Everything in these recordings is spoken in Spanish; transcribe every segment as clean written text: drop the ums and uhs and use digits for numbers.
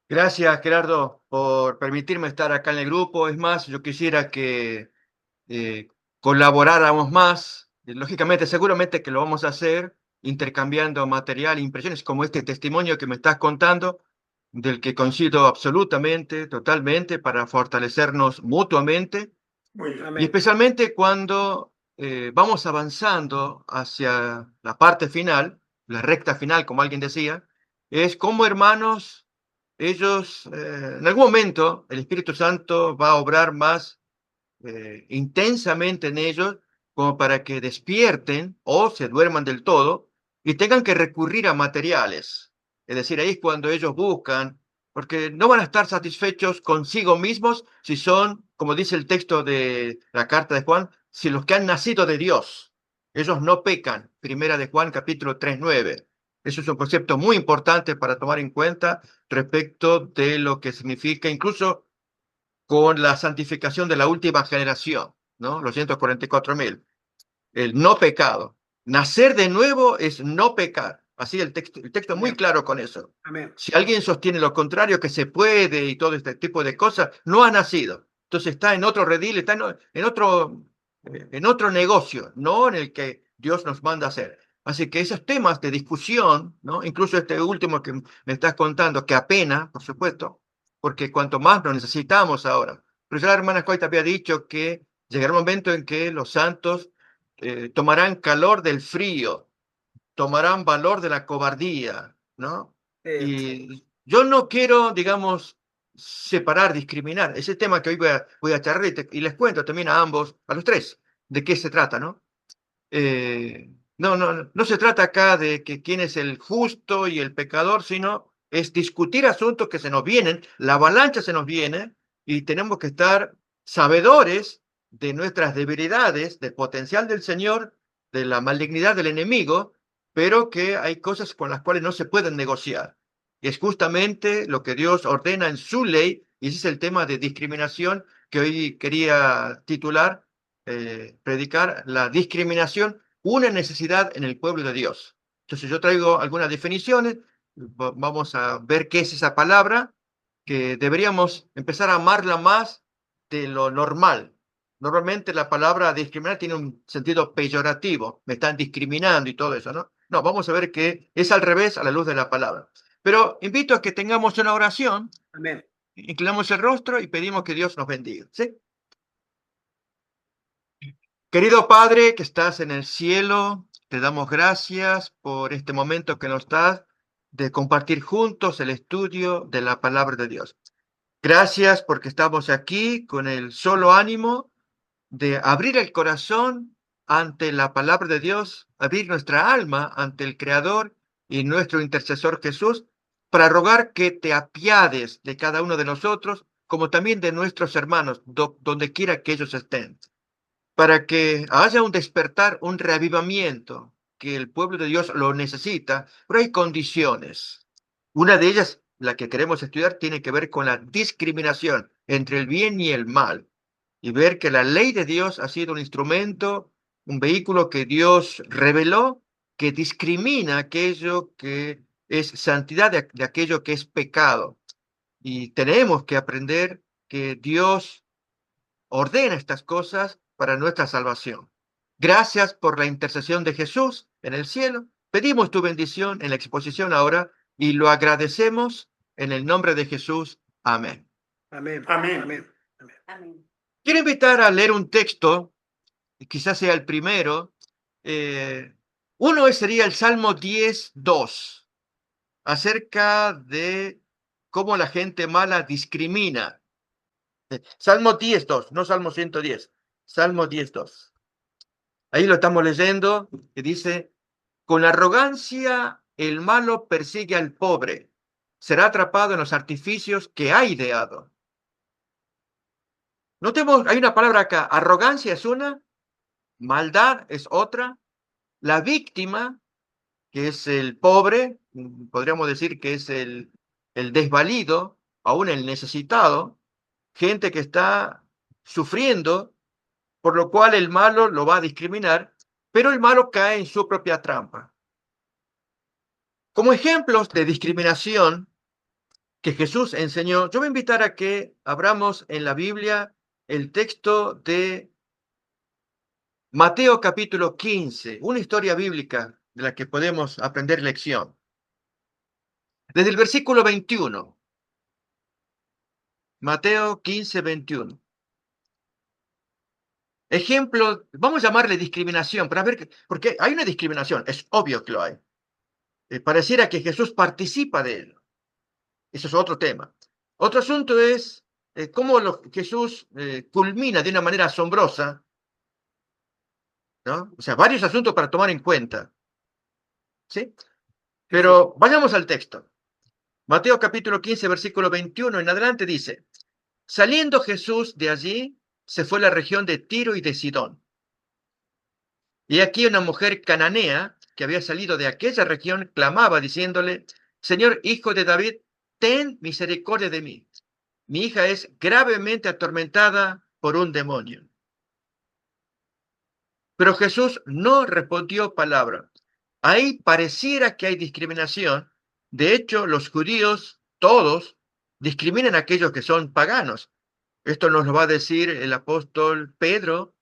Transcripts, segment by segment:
Gracias, Gerardo, por permitirme estar acá en el grupo. Es más, yo quisiera que eh, colaboráramos más. Lógicamente, seguramente que lo vamos a hacer intercambiando material, impresiones, como este testimonio que me estás contando, del que coincido absolutamente, totalmente, para fortalecernos mutuamente, Muy bien. y Amén. especialmente cuando vamos avanzando hacia la parte final, la recta final, como alguien decía, es como hermanos, ellos, en algún momento, el Espíritu Santo va a obrar más intensamente en ellos, como para que despierten o se duerman del todo y tengan que recurrir a materiales. Es decir, ahí es cuando ellos buscan, porque no van a estar satisfechos consigo mismos si son, como dice el texto de la carta de Juan, si los que han nacido de Dios. Ellos no pecan. Primera de Juan, capítulo 3:9. Eso es un concepto muy importante para tomar en cuenta respecto de lo que significa incluso con la santificación de la última generación, ¿no? Los 144.000. El no pecado. Nacer de nuevo es no pecar. Así el texto es muy Amén. claro con eso. Amén. Si alguien sostiene lo contrario, que se puede y todo este tipo de cosas, no ha nacido. Entonces está en otro redil, está en otro negocio, no en el que Dios nos manda a hacer. Así que esos temas de discusión, ¿no? Incluso este último que me estás contando, que apena, por supuesto, porque cuanto más lo necesitamos ahora. Pero ya la hermana Coy te había dicho que llegará un momento en que los santos tomarán calor del frío, tomarán valor de la cobardía, ¿no? Exacto. Y yo no quiero, digamos, separar, discriminar. Ese tema que hoy voy a charlar y les cuento también a ambos, a los tres, de qué se trata, ¿no? No se trata acá de que quién es el justo y el pecador, sino es discutir asuntos que se nos vienen, la avalancha se nos viene y tenemos que estar sabedores de nuestras debilidades, del potencial del Señor, de la malignidad del enemigo, pero que hay cosas con las cuales no se pueden negociar. Y es justamente lo que Dios ordena en su ley, y ese es el tema de discriminación que hoy quería titular predicar la discriminación, una necesidad en el pueblo de Dios. Entonces yo traigo algunas definiciones, vamos a ver qué es esa palabra, que deberíamos empezar a amarla más de lo normal. Normalmente la palabra discriminar tiene un sentido peyorativo, me están discriminando y todo eso, ¿no? No, vamos a ver que es al revés a la luz de la palabra. Pero invito a que tengamos una oración, Amén. inclinamos el rostro y pedimos que Dios nos bendiga. ¿Sí? Querido Padre que estás en el cielo, te damos gracias por este momento que nos das de compartir juntos el estudio de la palabra de Dios. Gracias porque estamos aquí con el solo ánimo de abrir el corazón ante la palabra de Dios, abrir nuestra alma ante el Creador y nuestro intercesor Jesús, para rogar que te apiades de cada uno de nosotros, como también de nuestros hermanos, donde quiera que ellos estén, para que haya un despertar, un reavivamiento, que el pueblo de Dios lo necesita, pero hay condiciones. Una de ellas, la que queremos estudiar, tiene que ver con la discriminación entre el bien y el mal, y ver que la ley de Dios ha sido un instrumento, un vehículo que Dios reveló, que discrimina aquello que es santidad de aquello que es pecado. Y tenemos que aprender que Dios ordena estas cosas para nuestra salvación. Gracias por la intercesión de Jesús en el cielo. Pedimos tu bendición en la exposición ahora y lo agradecemos en el nombre de Jesús. Amén. Amén. Amén. Amén. Amén. Amén. Quiero invitar a leer un texto, y quizás sea el primero. Eh, Uno sería el Salmo 10:2, acerca de cómo la gente mala discrimina. Salmo 10:2, no Salmo 110. Salmo 10:2. Ahí lo estamos leyendo, que dice, con arrogancia el malo persigue al pobre, será atrapado en los artificios que ha ideado. Notemos, hay una palabra acá, arrogancia es una, maldad es otra, la víctima, que es el pobre, podríamos decir que es el desvalido, aún el necesitado, gente que está sufriendo, por lo cual el malo lo va a discriminar, pero el malo cae en su propia trampa. Como ejemplos de discriminación que Jesús enseñó. Yo voy a invitar a que abramos en la Biblia el texto de Mateo capítulo 15, una historia bíblica de la que podemos aprender lección. Desde el versículo 21, Mateo 15, 21. Ejemplo, vamos a llamarle discriminación, para ver, porque hay una discriminación, es obvio que lo hay. Pareciera que Jesús participa de ello. Eso es otro tema. Otro asunto es cómo Jesús culmina de una manera asombrosa, ¿no? O sea, varios asuntos para tomar en cuenta, ¿sí? Pero vayamos al texto. Mateo capítulo 15, versículo 21 en adelante dice, saliendo Jesús de allí, se fue a la región de Tiro y de Sidón. Y aquí una mujer cananea que había salido de aquella región clamaba diciéndole, Señor, hijo de David, ten misericordia de mí. Mi hija es gravemente atormentada por un demonio. Pero Jesús no respondió palabra. Ahí pareciera que hay discriminación. De hecho, los judíos, todos, discriminan a aquellos que son paganos. Esto nos lo va a decir el apóstol Pedro,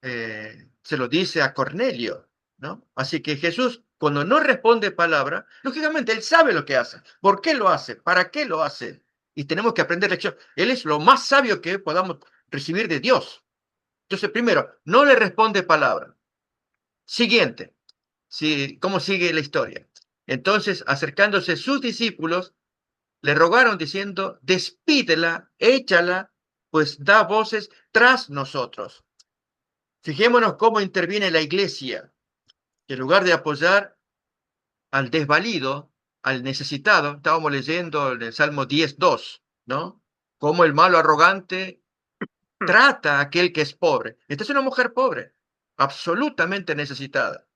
se lo dice a Cornelio, ¿no? Así que Jesús, cuando no responde palabra, lógicamente él sabe lo que hace. ¿Por qué lo hace? ¿Para qué lo hace? Y tenemos que aprender lección. Él es lo más sabio que podamos recibir de Dios. Entonces, primero, no le responde palabra. Siguiente, ¿cómo sigue la historia? Entonces, acercándose sus discípulos, le rogaron diciendo, despídela, échala, pues da voces tras nosotros. Fijémonos cómo interviene la iglesia, que en lugar de apoyar al desvalido, al necesitado, estábamos leyendo en el Salmo 10:2, ¿no? Cómo el malo arrogante trata a aquel que es pobre. Esta es una mujer pobre, absolutamente necesitada.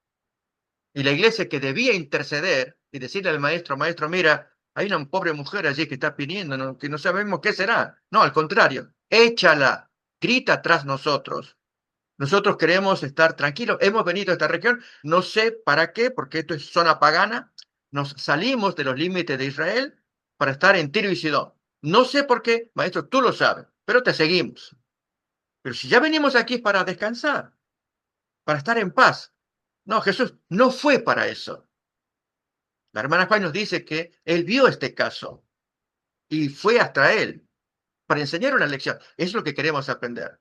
Y la iglesia que debía interceder y decirle al maestro, maestro, mira, hay una pobre mujer allí que está pidiendo, ¿no? Que no sabemos qué será. No, al contrario, échala, grita tras nosotros. Nosotros queremos estar tranquilos. Hemos venido a esta región, no sé para qué, porque esto es zona pagana. Nos salimos de los límites de Israel para estar en Tiro y Sidón. No sé por qué, maestro, tú lo sabes, pero te seguimos. Pero si ya venimos aquí es para descansar, para estar en paz. No, Jesús no fue para eso. La hermana Juan nos dice que él vio este caso y fue hasta él para enseñar una lección. Es lo que queremos aprender.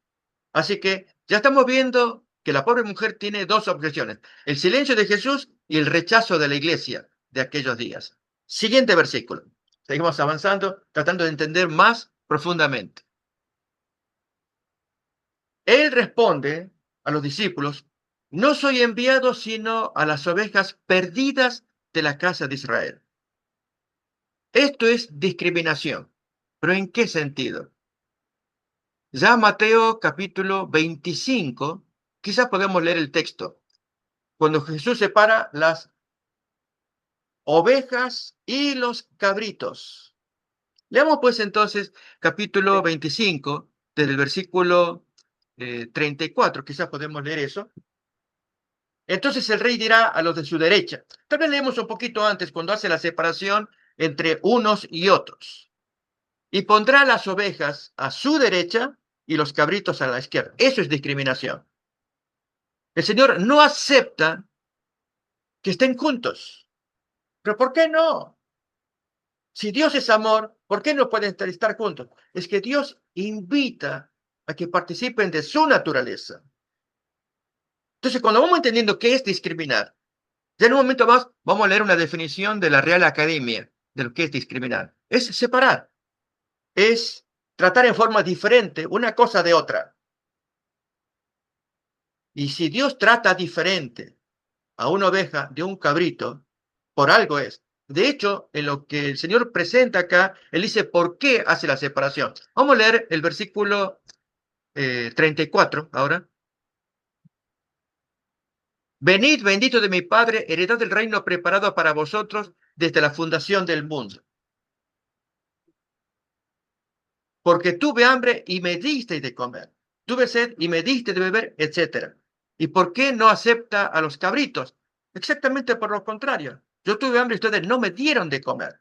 Así que ya estamos viendo que la pobre mujer tiene dos objeciones: el silencio de Jesús y el rechazo de la iglesia de aquellos días. Siguiente versículo. Seguimos avanzando, tratando de entender más profundamente. Él responde a los discípulos, no soy enviado sino a las ovejas perdidas de la casa de Israel. Esto es discriminación. ¿Pero en qué sentido? Ya Mateo capítulo 25, quizás podemos leer el texto, cuando Jesús separa las ovejas y los cabritos. Leamos pues entonces capítulo 25, desde el versículo 34, quizás podemos leer eso. Entonces el rey dirá a los de su derecha. Tal vez leemos un poquito antes, cuando hace la separación entre unos y otros. Y pondrá las ovejas a su derecha y los cabritos a la izquierda. Eso es discriminación. El Señor no acepta que estén juntos. ¿Pero por qué no? Si Dios es amor, ¿por qué no pueden estar juntos? Es que Dios invita a que participen de su naturaleza. Entonces, cuando vamos entendiendo qué es discriminar, ya en un momento más vamos a leer una definición de la Real Academia de lo que es discriminar. Es separar, es tratar en forma diferente una cosa de otra. Y si Dios trata diferente a una oveja de un cabrito, por algo es. De hecho, en lo que el Señor presenta acá, Él dice por qué hace la separación. Vamos a leer el versículo 34 ahora. Venid, bendito de mi Padre, heredad del reino preparado para vosotros desde la fundación del mundo. Porque tuve hambre y me disteis de comer. Tuve sed y me diste de beber, etc. ¿Y por qué no acepta a los cabritos? Exactamente por lo contrario. Yo tuve hambre y ustedes no me dieron de comer.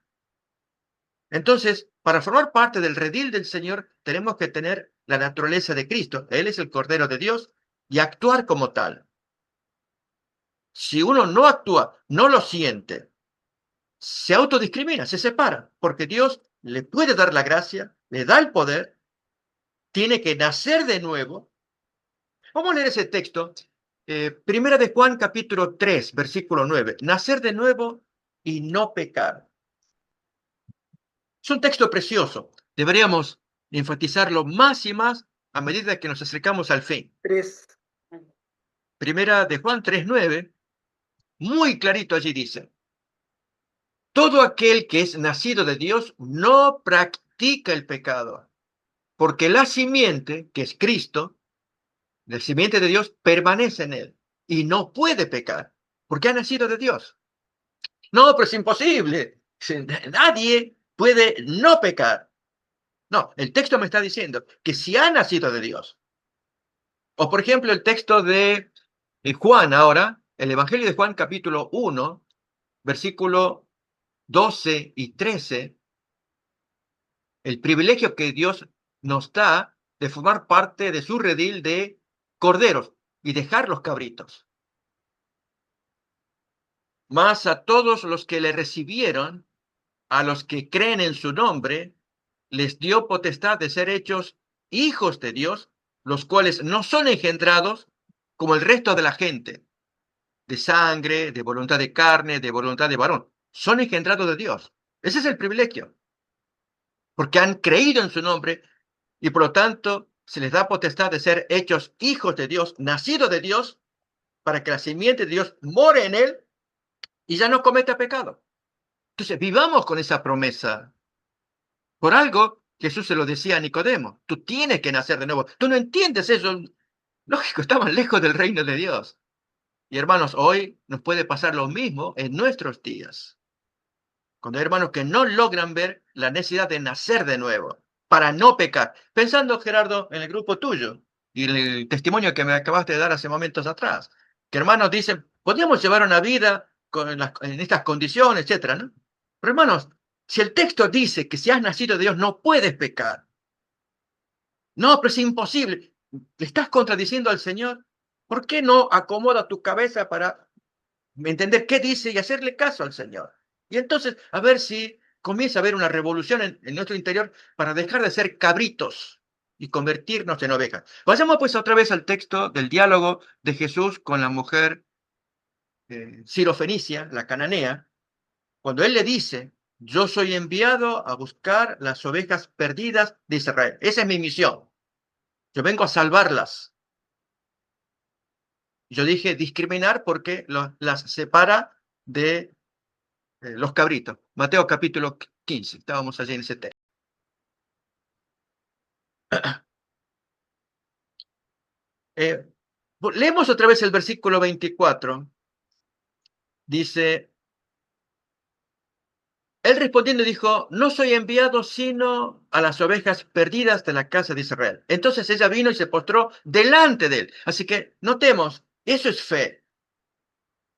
Entonces, para formar parte del redil del Señor, tenemos que tener la naturaleza de Cristo. Él es el Cordero de Dios y actuar como tal. Si uno no actúa, no lo siente, se autodiscrimina, se separa, porque Dios le puede dar la gracia, le da el poder, tiene que nacer de nuevo. Vamos a leer ese texto. Primera de Juan, capítulo 3, versículo 9. Nacer de nuevo y no pecar. Es un texto precioso. Deberíamos enfatizarlo más y más a medida que nos acercamos al fin. 3. Primera de Juan 3:9, muy clarito allí dice: todo aquel que es nacido de Dios no practica el pecado, porque la simiente, que es Cristo, la simiente de Dios, permanece en él y no puede pecar, porque ha nacido de Dios. No, pero es imposible. Nadie puede no pecar. No, el texto me está diciendo que si ha nacido de Dios, o por ejemplo el texto de Juan ahora, el Evangelio de Juan capítulo 1, versículo 12 y 13, el privilegio que Dios nos da de formar parte de su redil de corderos y dejar los cabritos. Mas a todos los que le recibieron, a los que creen en su nombre, les dio potestad de ser hechos hijos de Dios, los cuales no son engendrados como el resto de la gente, de sangre, de voluntad de carne, de voluntad de varón. Son engendrados de Dios. Ese es el privilegio, porque han creído en su nombre y por lo tanto se les da potestad de ser hechos hijos de Dios, nacidos de Dios, para que la simiente de Dios more en él y ya no cometa pecado. Entonces, vivamos con esa promesa. Por algo, Jesús se lo decía a Nicodemo: tú tienes que nacer de nuevo. Tú no entiendes eso. Lógico, estaban lejos del reino de Dios. Y hermanos, hoy nos puede pasar lo mismo en nuestros días. Cuando hay hermanos que no logran ver la necesidad de nacer de nuevo para no pecar. Pensando, Gerardo, en el grupo tuyo y en el testimonio que me acabaste de dar hace momentos atrás, que hermanos dicen, podríamos llevar una vida en estas condiciones, etcétera, ¿no? Pero hermanos, si el texto dice que si has nacido de Dios no puedes pecar, no, pero es imposible, le estás contradiciendo al Señor. ¿Por qué no acomoda tu cabeza para entender qué dice y hacerle caso al Señor? Y entonces, a ver si comienza a haber una revolución en nuestro interior para dejar de ser cabritos y convertirnos en ovejas. Vayamos pues otra vez al texto del diálogo de Jesús con la mujer sirofenicia, la cananea, cuando él le dice: yo soy enviado a buscar las ovejas perdidas de Israel. Esa es mi misión. Yo vengo a salvarlas. Yo dije discriminar porque las separa de los cabritos. Mateo capítulo 15. Estábamos allí en ese texto. Leemos otra vez el versículo 24. Dice: él respondiendo dijo: no soy enviado sino a las ovejas perdidas de la casa de Israel. Entonces ella vino y se postró delante de él. Así que notemos, eso es fe.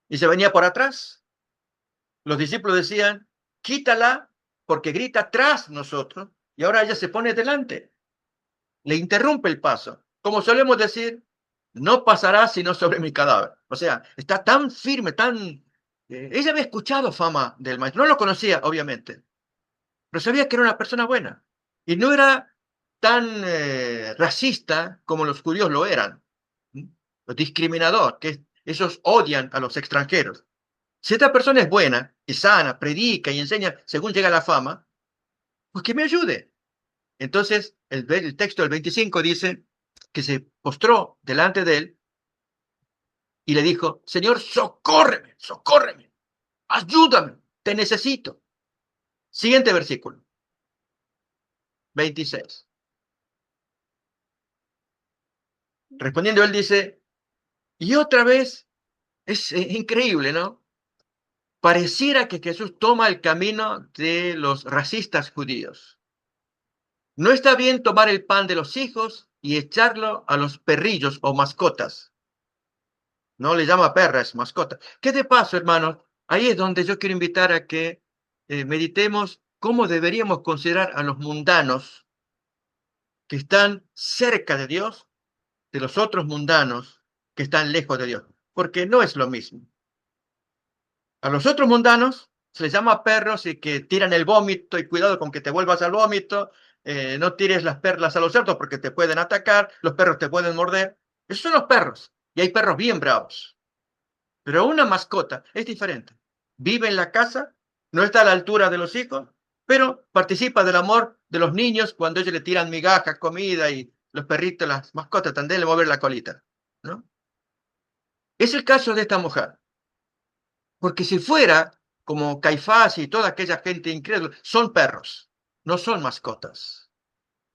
Y se venía por atrás. Los discípulos decían: quítala porque grita tras nosotros. Y ahora ella se pone delante. Le interrumpe el paso. Como solemos decir, no pasará sino sobre mi cadáver. O sea, está tan firme, tan... ella había escuchado fama del maestro. No lo conocía, obviamente, pero sabía que era una persona buena. Y no era tan racista como los judíos lo eran. Discriminador, que esos odian a los extranjeros. Si esta persona es buena y sana, predica y enseña según llega la fama, pues que me ayude. Entonces, el texto del 25 dice que se postró delante de él y le dijo: Señor, socórreme, socórreme, ayúdame, te necesito. Siguiente versículo, 26. Respondiendo él dice, y otra vez, es increíble, ¿no? Pareciera que Jesús toma el camino de los racistas judíos. No está bien tomar el pan de los hijos y echarlo a los perrillos o mascotas. No le llama perras, mascota. ¿Qué de paso, hermanos? Ahí es donde yo quiero invitar a que meditemos cómo deberíamos considerar a los mundanos que están cerca de Dios de los otros mundanos que están lejos de Dios, porque no es lo mismo. A los otros mundanos se les llama perros y que tiran el vómito, y cuidado con que te vuelvas al vómito, no tires las perlas a los cerdos porque te pueden atacar, los perros te pueden morder. Esos son los perros, y hay perros bien bravos. Pero una mascota es diferente. Vive en la casa, no está a la altura de los hijos, pero participa del amor de los niños cuando ellos le tiran migajas, comida, y los perritos, las mascotas, también le mover la colita, ¿no? Es el caso de esta mujer. Porque si fuera como Caifás y toda aquella gente incrédula, son perros, no son mascotas.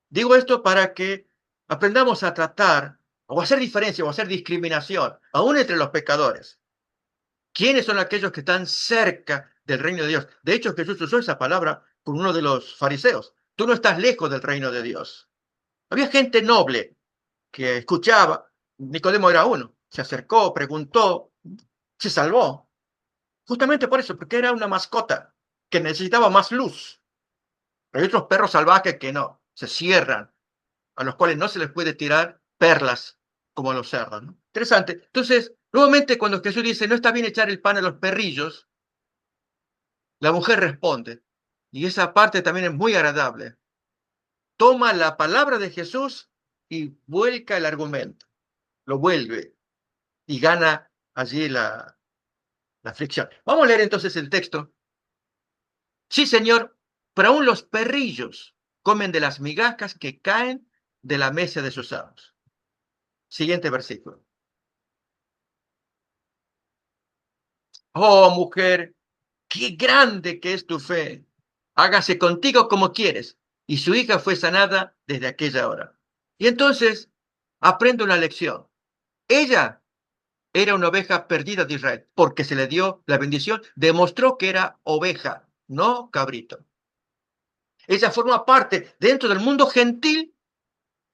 Digo esto para que aprendamos a tratar o a hacer diferencia o a hacer discriminación, aún entre los pecadores. ¿Quiénes son aquellos que están cerca del reino de Dios? De hecho, Jesús usó esa palabra con uno de los fariseos. Tú no estás lejos del reino de Dios. Había gente noble que escuchaba. Nicodemo era uno. Se acercó, preguntó, se salvó. Justamente por eso, porque era una mascota que necesitaba más luz. Pero hay otros perros salvajes que no, se cierran, a los cuales no se les puede tirar perlas como a los cerdos, ¿no? Interesante. Entonces, nuevamente, cuando Jesús dice, no está bien echar el pan a los perrillos, la mujer responde, y esa parte también es muy agradable. Toma la palabra de Jesús y vuelca el argumento, lo vuelve y gana allí la fricción. Vamos a leer entonces el texto. Sí, señor, pero aún los perrillos comen de las migajas que caen de la mesa de sus amos. Siguiente versículo. Oh, mujer, qué grande que es tu fe. Hágase contigo como quieres. Y su hija fue sanada desde aquella hora. Y entonces aprende una lección. Ella era una oveja perdida de Israel, porque se le dio la bendición, demostró que era oveja, no cabrito. Ella forma parte dentro del mundo gentil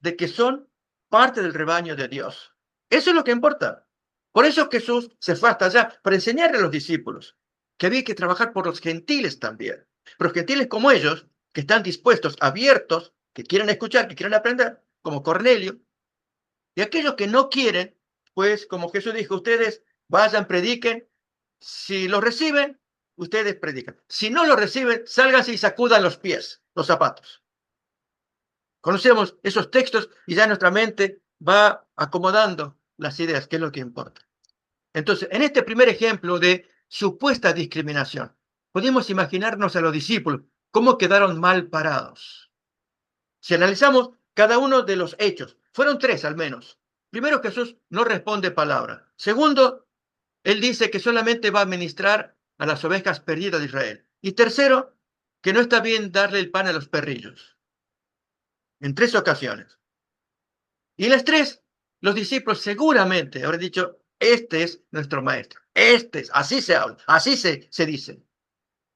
de que son parte del rebaño de Dios. Eso es lo que importa. Por eso Jesús se fue hasta allá, para enseñarle a los discípulos que había que trabajar por los gentiles también. Pero gentiles como ellos, que están dispuestos, abiertos, que quieren escuchar, que quieren aprender, como Cornelio, y aquellos que no quieren, pues como Jesús dijo, ustedes vayan, prediquen, si los reciben, ustedes predican. Si no los reciben, sálganse y sacudan los pies, los zapatos. Conocemos esos textos y ya nuestra mente va acomodando las ideas, que es lo que importa. Entonces, en este primer ejemplo de supuesta discriminación, podemos imaginarnos a los discípulos cómo quedaron mal parados. Si analizamos cada uno de los hechos, fueron tres al menos. Primero, Jesús no responde palabra. Segundo, él dice que solamente va a ministrar a las ovejas perdidas de Israel. Y tercero, que no está bien darle el pan a los perrillos. En tres ocasiones. Y en las tres, los discípulos seguramente habrán dicho, este es nuestro maestro, este es, así se habla, así se dice.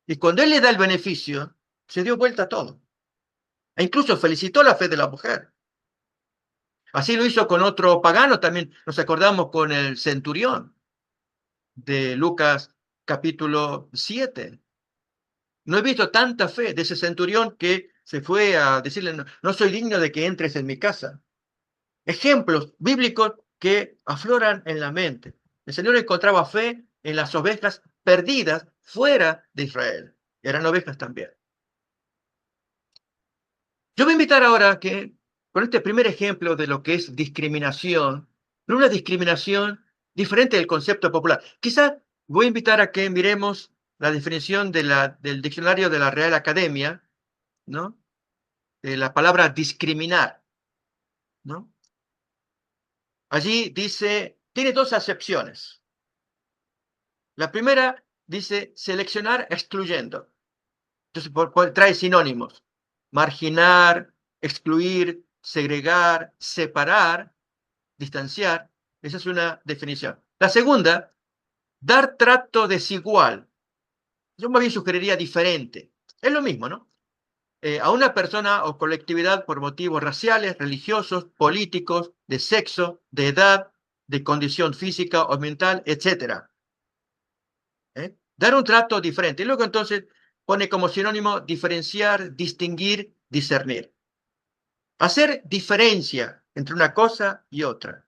Y cuando él le da el beneficio, se dio vuelta a todo. E incluso felicitó la fe de la mujer. Así lo hizo con otro pagano también. Nos acordamos con el centurión de Lucas capítulo 7. No he visto tanta fe de ese centurión que se fue a decirle, no, no soy digno de que entres en mi casa. Ejemplos bíblicos que afloran en la mente. El Señor encontraba fe en las ovejas perdidas fuera de Israel. Eran ovejas también. Yo voy a invitar ahora que, con este primer ejemplo de lo que es discriminación, pero una discriminación diferente del concepto popular. Quizás voy a invitar a que miremos la definición del diccionario de la Real Academia, ¿no? De la palabra discriminar, ¿no? Allí dice, tiene dos acepciones. La primera dice seleccionar excluyendo. Entonces, trae sinónimos. Marginar, excluir, segregar, separar, distanciar. Esa es una definición. La segunda, dar trato desigual. Yo más bien sugeriría diferente. Es lo mismo, ¿no? A una persona o colectividad por motivos raciales, religiosos, políticos, de sexo, de edad, de condición física o mental, etcétera. Dar un trato diferente. Y luego entonces pone como sinónimo diferenciar, distinguir, discernir. Hacer diferencia entre una cosa y otra.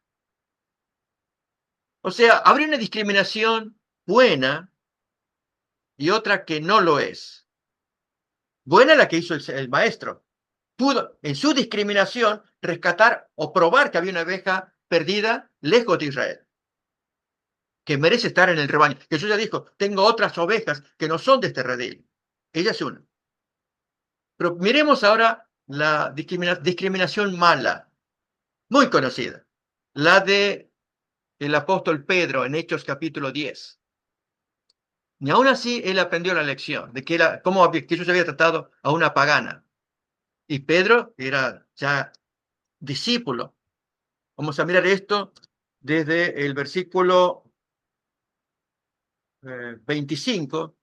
O sea, habría una discriminación buena y otra que no lo es. Buena la que hizo el maestro. Pudo, en su discriminación, rescatar o probar que había una oveja perdida lejos de Israel, que merece estar en el rebaño. Jesús ya dijo, tengo otras ovejas que no son de este redil. Ella es una. Pero miremos ahora la discriminación mala, muy conocida, la de el apóstol Pedro en Hechos capítulo 10. Y aún así él aprendió la lección de que cómo Jesús había tratado a una pagana. Y Pedro era ya discípulo. Vamos a mirar esto desde el versículo 25,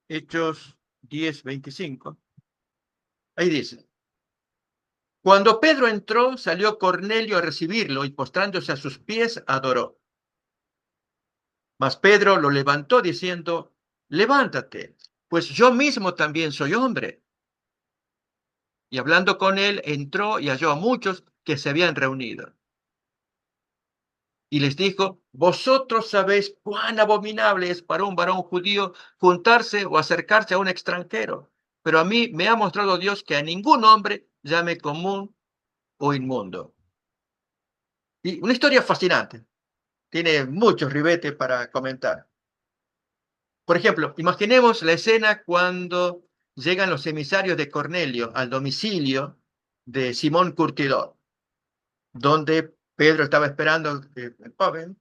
Hechos 10, 25. Ahí dice, cuando Pedro entró, salió Cornelio a recibirlo y postrándose a sus pies, adoró. Mas Pedro lo levantó diciendo, levántate, pues yo mismo también soy hombre. Y hablando con él, entró y halló a muchos que se habían reunido. Y les dijo, vosotros sabéis cuán abominable es para un varón judío juntarse o acercarse a un extranjero. Pero a mí me ha mostrado Dios que a ningún hombre llame común o inmundo. Y una historia fascinante. Tiene muchos ribetes para comentar. Por ejemplo, imaginemos la escena cuando llegan los emisarios de Cornelio al domicilio de Simón Curtidor, donde Pedro estaba esperando,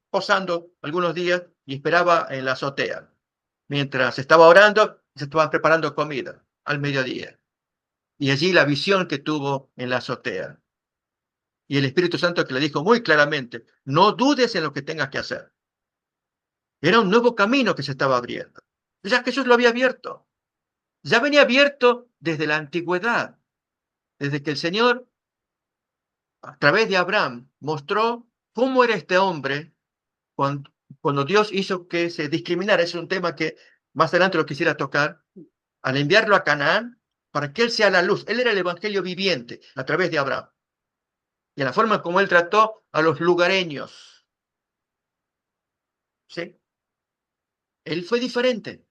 posando algunos días y esperaba en la azotea. Mientras estaba orando, se estaban preparando comida al mediodía. Y allí la visión que tuvo en la azotea. Y el Espíritu Santo que le dijo muy claramente, no dudes en lo que tengas que hacer. Era un nuevo camino que se estaba abriendo. Ya Jesús lo había abierto. Ya venía abierto desde la antigüedad, desde que el Señor, a través de Abraham, mostró cómo era este hombre cuando, cuando Dios hizo que se discriminara. Es un tema que más adelante lo quisiera tocar. Al enviarlo a Canaán, para que él sea la luz. Él era el evangelio viviente a través de Abraham. Y en la forma como él trató a los lugareños. ¿Sí? Él fue diferente.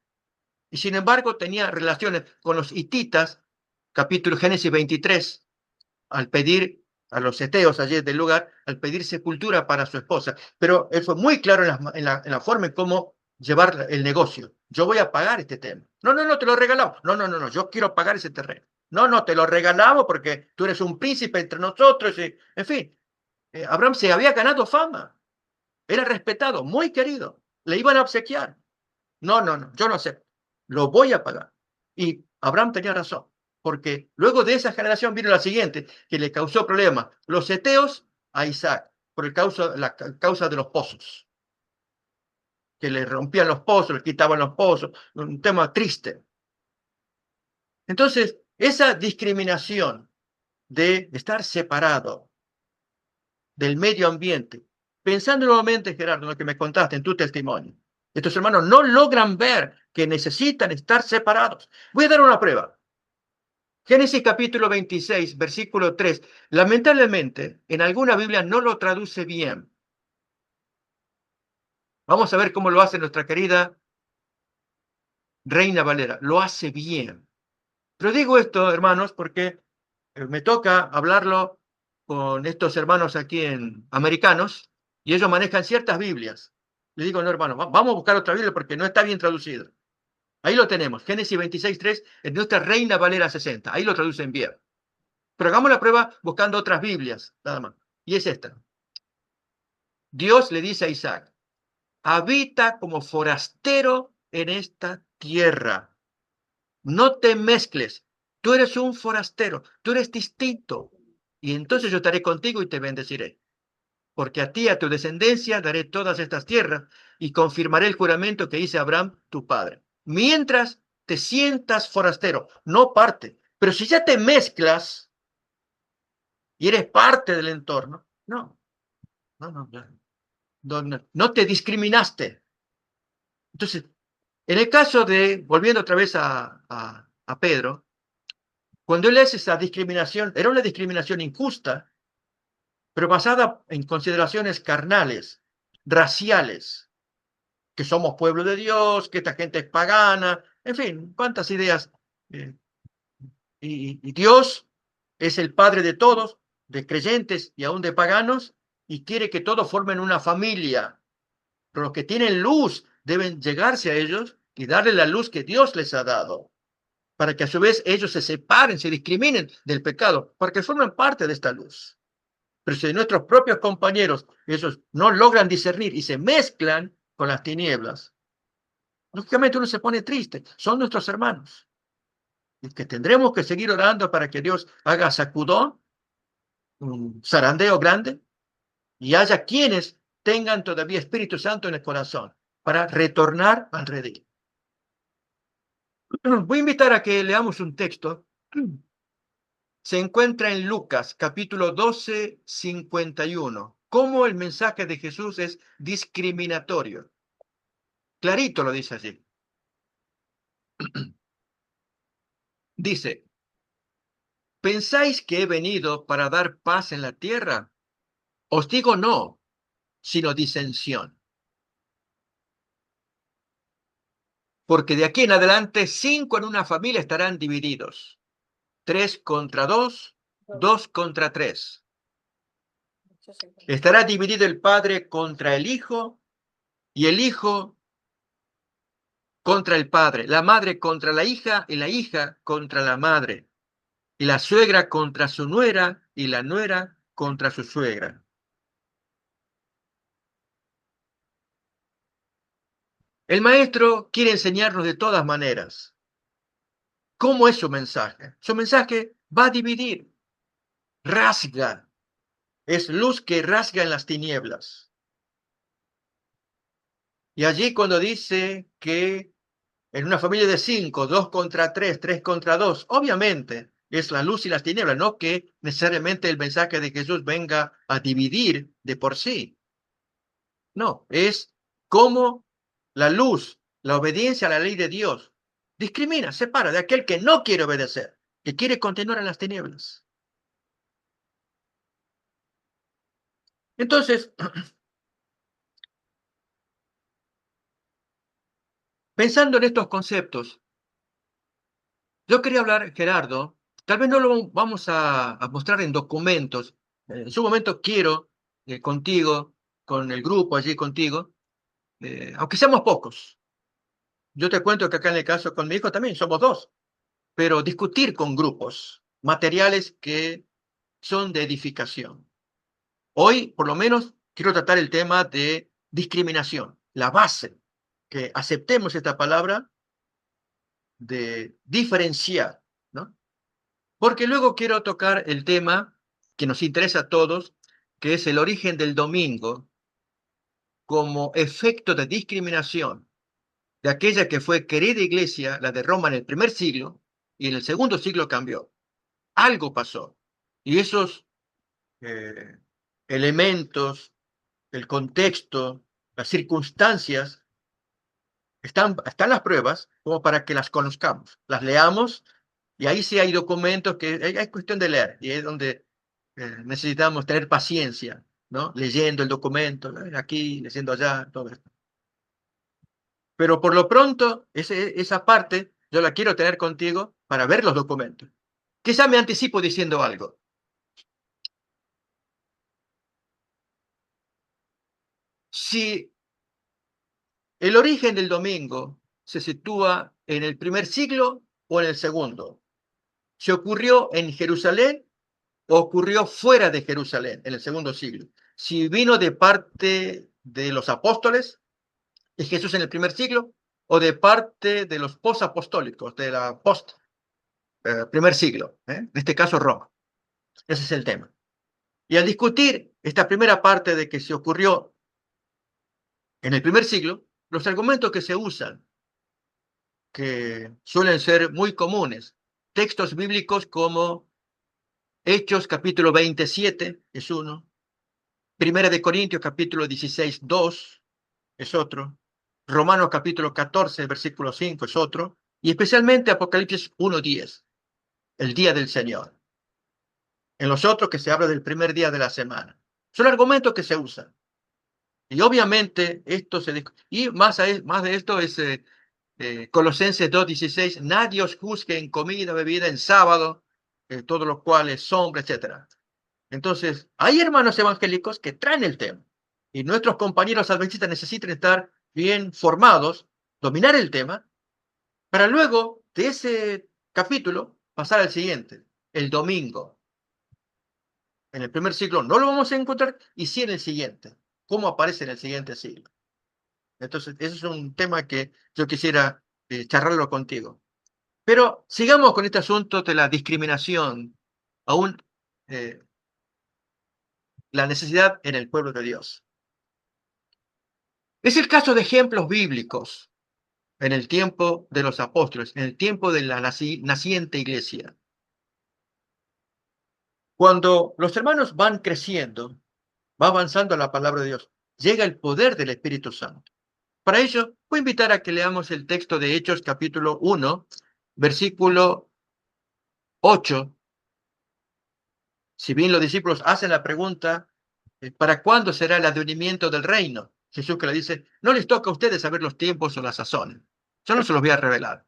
Y sin embargo tenía relaciones con los hititas, capítulo Génesis 23, al pedir a los heteos allí del lugar, al pedir sepultura para su esposa. Pero él fue muy claro en la forma en cómo llevar el negocio. Yo voy a pagar este tema. No, no, no, te lo regalamos. No, no, no, no, yo quiero pagar ese terreno. No, no, te lo regalamos porque tú eres un príncipe entre nosotros. Y, en fin, Abraham se había ganado fama. Era respetado, muy querido. Le iban a obsequiar. No, no, no, yo no acepto. Lo voy a pagar. Y Abraham tenía razón, porque luego de esa generación vino la siguiente, que le causó problemas. Los heteos a Isaac, por la causa de los pozos, que le rompían los pozos, le quitaban los pozos, un tema triste. Entonces, esa discriminación de estar separado del medio ambiente, pensando nuevamente, Gerardo, en lo que me contaste en tu testimonio, estos hermanos no logran ver que necesitan estar separados. Voy a dar una prueba. Génesis capítulo 26, versículo 3. Lamentablemente, en alguna Biblia no lo traduce bien. Vamos a ver cómo lo hace nuestra querida Reina Valera. Lo hace bien. Pero digo esto, hermanos, porque me toca hablarlo con estos hermanos aquí americanos y ellos manejan ciertas Biblias. Le digo, no, hermano, vamos a buscar otra Biblia porque no está bien traducido. Ahí lo tenemos, Génesis 26:3, en nuestra Reina Valera 60. Ahí lo traducen bien. Pero hagamos la prueba buscando otras Biblias, nada más. Y es esta. Dios le dice a Isaac, habita como forastero en esta tierra. No te mezcles. Tú eres un forastero, tú eres distinto. Y entonces yo estaré contigo y te bendeciré. Porque a ti, a tu descendencia, daré todas estas tierras y confirmaré el juramento que hice a Abraham, tu padre. Mientras te sientas forastero, no parte. Pero si ya te mezclas y eres parte del entorno, no, no, no, no, no te discriminaste. Entonces, En el caso de, volviendo otra vez a Pedro, cuando él hace esa discriminación, era una discriminación injusta, pero basada en consideraciones carnales, raciales, que somos pueblo de Dios, que esta gente es pagana, en fin, cuántas ideas. eh, y Dios es el Padre de todos, de creyentes y aún de paganos, y quiere que todos formen una familia. Pero los que tienen luz deben llegarse a ellos y darle la luz que Dios les ha dado, para que a su vez ellos se separen, se discriminen del pecado, porque forman parte de esta luz. Pero si nuestros propios compañeros, ellos no logran discernir y se mezclan con las tinieblas, lógicamente uno se pone triste. Son nuestros hermanos. Y que tendremos que seguir orando para que Dios haga sacudón, un zarandeo grande, y haya quienes tengan todavía Espíritu Santo en el corazón para retornar al redil. Voy a invitar a que leamos un texto. Se encuentra en Lucas, capítulo 12, 51. Cómo el mensaje de Jesús es discriminatorio. Clarito lo dice allí. Dice, ¿pensáis que he venido para dar paz en la tierra? Os digo no, sino disensión. Porque de aquí en adelante 5 en una familia estarán divididos. 3 contra 2, 2 contra 3. Estará dividido el padre contra el hijo y el hijo contra el padre, la madre contra la hija y la hija contra la madre, y la suegra contra su nuera y la nuera contra su suegra. El maestro quiere enseñarnos de todas maneras. ¿Cómo es su mensaje? Su mensaje va a dividir, rasga. Es luz que rasga en las tinieblas. Y allí cuando dice que en una familia de 5, 2 contra 3, 3 contra 2, obviamente es la luz y las tinieblas, no que necesariamente el mensaje de Jesús venga a dividir de por sí. No, es como la luz, la obediencia a la ley de Dios, discrimina, separa de aquel que no quiere obedecer, que quiere continuar en las tinieblas. Entonces, pensando en estos conceptos, yo quería hablar, Gerardo, tal vez no lo vamos a mostrar en documentos. En su momento quiero contigo, con el grupo allí contigo, aunque seamos pocos. Yo te cuento que acá en el caso con mi hijo también somos 2, pero discutir con grupos, materiales que son de edificación. Hoy, por lo menos, quiero tratar el tema de discriminación, la base, que aceptemos esta palabra de diferenciar, ¿no? Porque luego quiero tocar el tema que nos interesa a todos, que es el origen del domingo como efecto de discriminación de aquella que fue querida iglesia, la de Roma en el primer siglo, y en el segundo siglo cambió. Algo pasó. Y esos eh, elementos, el contexto, las circunstancias, están las pruebas como para que las conozcamos, las leamos, y ahí sí hay documentos que hay cuestión de leer, y es donde necesitamos tener paciencia, ¿no? Leyendo el documento, aquí, leyendo allá, todo esto. Pero por lo pronto, esa parte yo la quiero tener contigo para ver los documentos. Quizá me anticipo diciendo algo. Si el origen del domingo se sitúa en el primer siglo o en el segundo, ¿se ocurrió en Jerusalén o ocurrió fuera de Jerusalén en el segundo siglo? Si vino de parte de los apóstoles, ¿es Jesús en el primer siglo? ¿O de parte de los posapostólicos, de la primer siglo? En este caso, Roma. Ese es el tema. Y al discutir esta primera parte de que se ocurrió en el primer siglo, los argumentos que se usan, que suelen ser muy comunes, textos bíblicos como Hechos capítulo 27 es uno, Primera de Corintios capítulo 16, 2 es otro, Romanos capítulo 14, versículo 5 es otro, y especialmente Apocalipsis 1:10, el día del Señor. En los otros que se habla del primer día de la semana. Son argumentos que se usan. Y obviamente esto y más de esto es Colosenses 2:16, nadie os juzgue en comida, bebida, en sábado, todo lo cual es sombra, etc. Entonces, hay hermanos evangélicos que traen el tema. Y nuestros compañeros adventistas necesitan estar bien formados, dominar el tema, para luego de ese capítulo pasar al siguiente, el domingo. En el primer siglo no lo vamos a encontrar, y sí en el siguiente. ¿Cómo aparece en el siguiente siglo? Entonces, ese es un tema que yo quisiera charlarlo contigo. Pero sigamos con este asunto de la discriminación, aún la necesidad en el pueblo de Dios. Es el caso de ejemplos bíblicos en el tiempo de los apóstoles, en el tiempo de la naciente iglesia. Cuando los hermanos van creciendo, va avanzando la palabra de Dios, llega el poder del Espíritu Santo. Para ello, voy a invitar a que leamos el texto de Hechos capítulo 1, versículo 8. Si bien los discípulos hacen la pregunta, ¿para cuándo será el advenimiento del reino? Jesús que le dice, no les toca a ustedes saber los tiempos o las sazones. Yo no se los voy a revelar.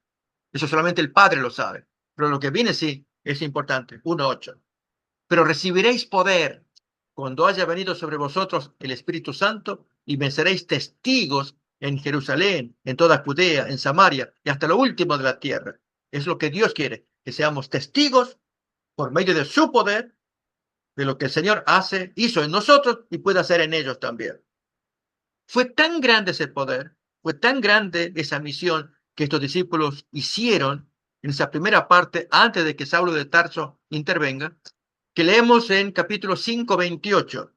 Eso solamente el Padre lo sabe. Pero lo que viene sí es importante. 1:8. Pero recibiréis poder cuando haya venido sobre vosotros el Espíritu Santo y me seréis testigos en Jerusalén, en toda Judea, en Samaria y hasta lo último de la tierra. Es lo que Dios quiere, que seamos testigos por medio de su poder de lo que el Señor hizo en nosotros y puede hacer en ellos también. Fue tan grande ese poder, fue tan grande esa misión que estos discípulos hicieron en esa primera parte antes de que Saulo de Tarso intervenga, que leemos en capítulo 5:28,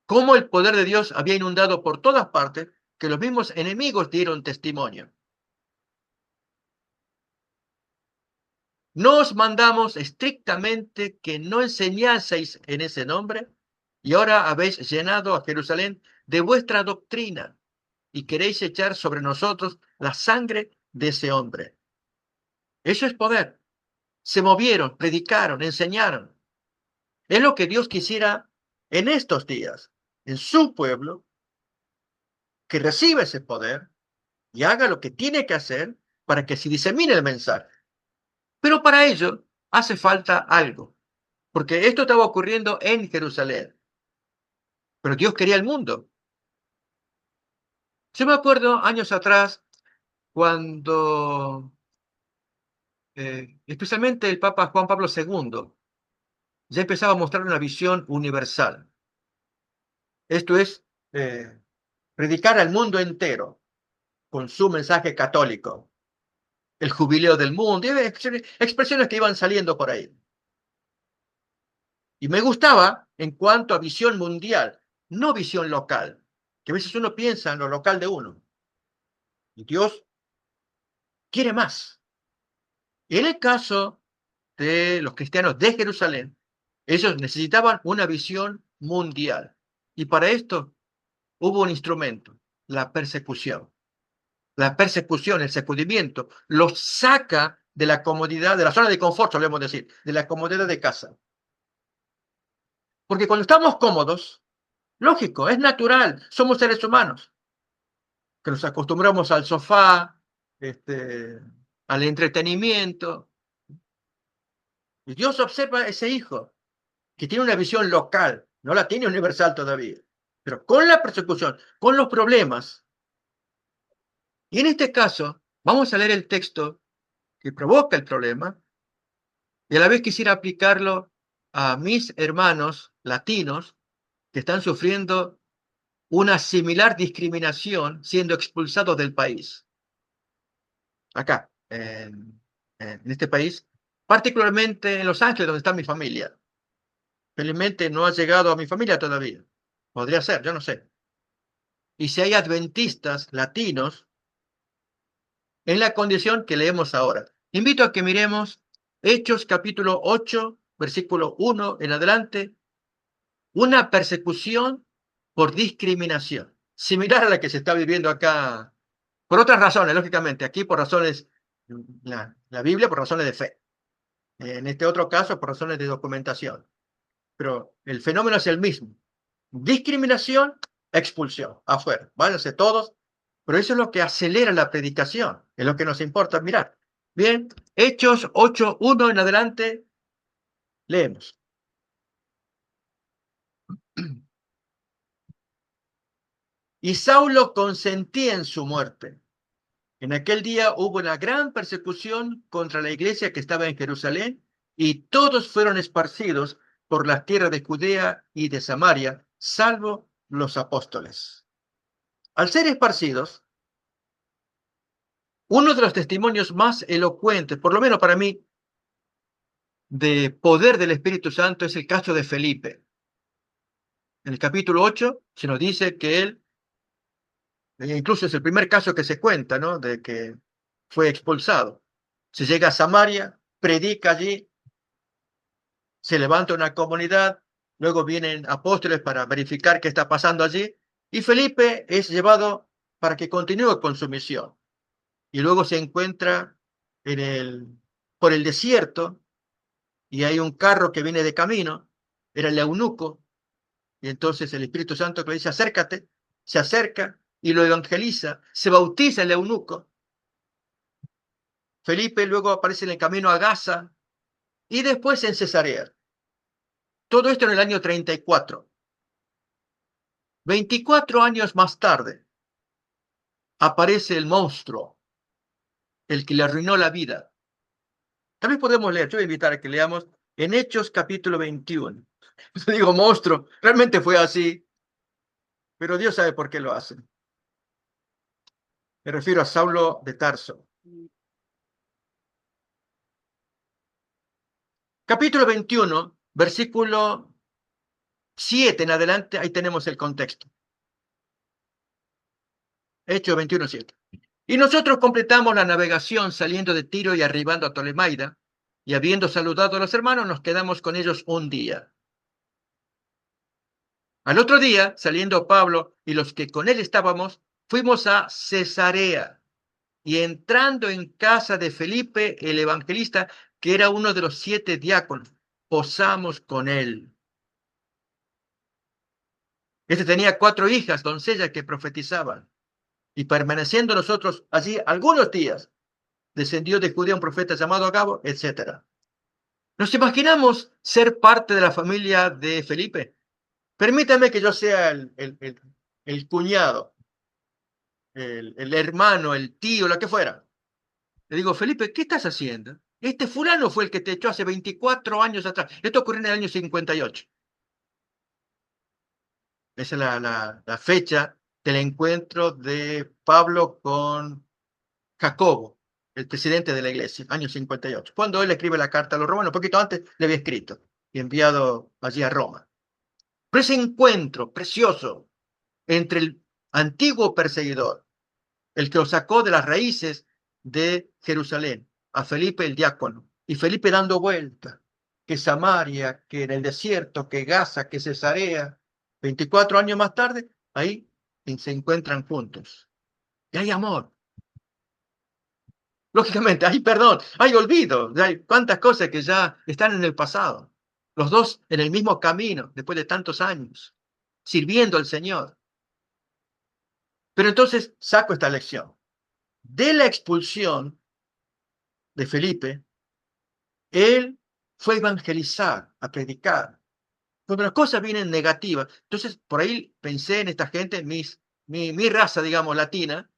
cómo el poder de Dios había inundado por todas partes, que los mismos enemigos dieron testimonio. No os mandamos estrictamente que no enseñaseis en ese nombre, y ahora habéis llenado a Jerusalén de vuestra doctrina, y queréis echar sobre nosotros la sangre de ese hombre. Eso es poder. Se movieron, predicaron, enseñaron. Es lo que Dios quisiera en estos días, en su pueblo, que reciba ese poder y haga lo que tiene que hacer para que se disemine el mensaje. Pero para ello hace falta algo, porque esto estaba ocurriendo en Jerusalén, pero Dios quería el mundo. Yo me acuerdo años atrás cuando, especialmente el Papa Juan Pablo II, ya empezaba a mostrar una visión universal. Esto es, predicar al mundo entero con su mensaje católico, el jubileo del mundo, y expresiones que iban saliendo por ahí. Y me gustaba en cuanto a visión mundial, no visión local, que a veces uno piensa en lo local de uno. Y Dios quiere más. Y en el caso de los cristianos de Jerusalén, ellos necesitaban una visión mundial. Y para esto hubo un instrumento, la persecución. La persecución, el sacudimiento, los saca de la comodidad, de la zona de confort, solemos decir, de la comodidad de casa. Porque cuando estamos cómodos, lógico, es natural, somos seres humanos, que nos acostumbramos al sofá, al entretenimiento. Y Dios observa a ese hijo que tiene una visión local, no la tiene universal todavía, pero con la persecución, con los problemas. Y en este caso, vamos a leer el texto que provoca el problema, y a la vez quisiera aplicarlo a mis hermanos latinos que están sufriendo una similar discriminación siendo expulsados del país. Acá, en este país, particularmente en Los Ángeles, donde está mi familia. Felizmente no ha llegado a mi familia todavía. Podría ser, yo no sé. Y si hay adventistas latinos en la condición que leemos ahora. Invito a que miremos Hechos capítulo 8, versículo 1 en adelante. Una persecución por discriminación. similar a la que se está viviendo acá, por otras razones, lógicamente. Aquí por razones, la Biblia por razones de fe. En este otro caso, por razones de documentación. Pero el fenómeno es el mismo. Discriminación, expulsión, afuera. Váyanse todos. Pero eso es lo que acelera la predicación. Es lo que nos importa mirar. Bien, Hechos 8:1 en adelante, leemos. Y Saulo consentía en su muerte. En aquel día hubo una gran persecución contra la iglesia que estaba en Jerusalén, y todos fueron esparcidos por las tierras de Judea y de Samaria, salvo los apóstoles. Al ser esparcidos, uno de los testimonios más elocuentes, por lo menos para mí, de poder del Espíritu Santo es el caso de Felipe. En el capítulo 8 se nos dice que él, incluso es el primer caso que se cuenta, ¿no? De que fue expulsado. Se llega a Samaria, predica allí, se levanta una comunidad, luego vienen apóstoles para verificar qué está pasando allí, y Felipe es llevado para que continúe con su misión. Y luego se encuentra por el desierto, y hay un carro que viene de camino, era el eunuco, y entonces el Espíritu Santo le dice, acércate, se acerca y lo evangeliza, se bautiza el eunuco. Felipe luego aparece en el camino a Gaza y después en Cesarea. Todo esto en el año 34. 24 años más tarde, aparece el monstruo, el que le arruinó la vida. También podemos leer, yo voy a invitar a que leamos en Hechos capítulo 21. Yo digo monstruo, realmente fue así, pero Dios sabe por qué lo hace. Me refiero a Saulo de Tarso. Capítulo 21, versículo 7 en adelante, ahí tenemos el contexto. Hechos 21:7. Y nosotros completamos la navegación saliendo de Tiro y arribando a Tolemaida, y habiendo saludado a los hermanos, nos quedamos con ellos un día. Al otro día, saliendo Pablo y los que con él estábamos, fuimos a Cesarea, y entrando en casa de Felipe, el evangelista, que era uno de los 7 diáconos, posamos con él. Este tenía 4 hijas, doncellas que profetizaban. Y permaneciendo nosotros allí algunos días, descendió de Judea un profeta llamado Agabo, etc. ¿Nos imaginamos ser parte de la familia de Felipe? Permítame que yo sea el cuñado, el hermano, el tío, lo que fuera. Le digo, Felipe, ¿qué estás haciendo? Este fulano fue el que te echó hace 24 años atrás. Esto ocurrió en el año 58. Esa es la fecha del encuentro de Pablo con Jacobo, el presidente de la iglesia, año 58. Cuando él escribe la carta a los romanos, un poquito antes le había escrito y enviado allí a Roma. Pero ese encuentro precioso entre el antiguo perseguidor, el que lo sacó de las raíces de Jerusalén, a Felipe el diácono, y Felipe dando vuelta, que Samaria, que en el desierto, que Gaza, que Cesarea, 24 años más tarde, ahí se encuentran juntos. Y hay amor. Lógicamente, hay perdón, hay olvido, hay cuántas cosas que ya están en el pasado. Los dos en el mismo camino, después de tantos años, sirviendo al Señor. Pero entonces saco esta lección. De la expulsión de Felipe, él fue a evangelizar, a predicar. Cuando las cosas vienen negativas, entonces por ahí pensé en esta gente, mi raza, digamos, latina,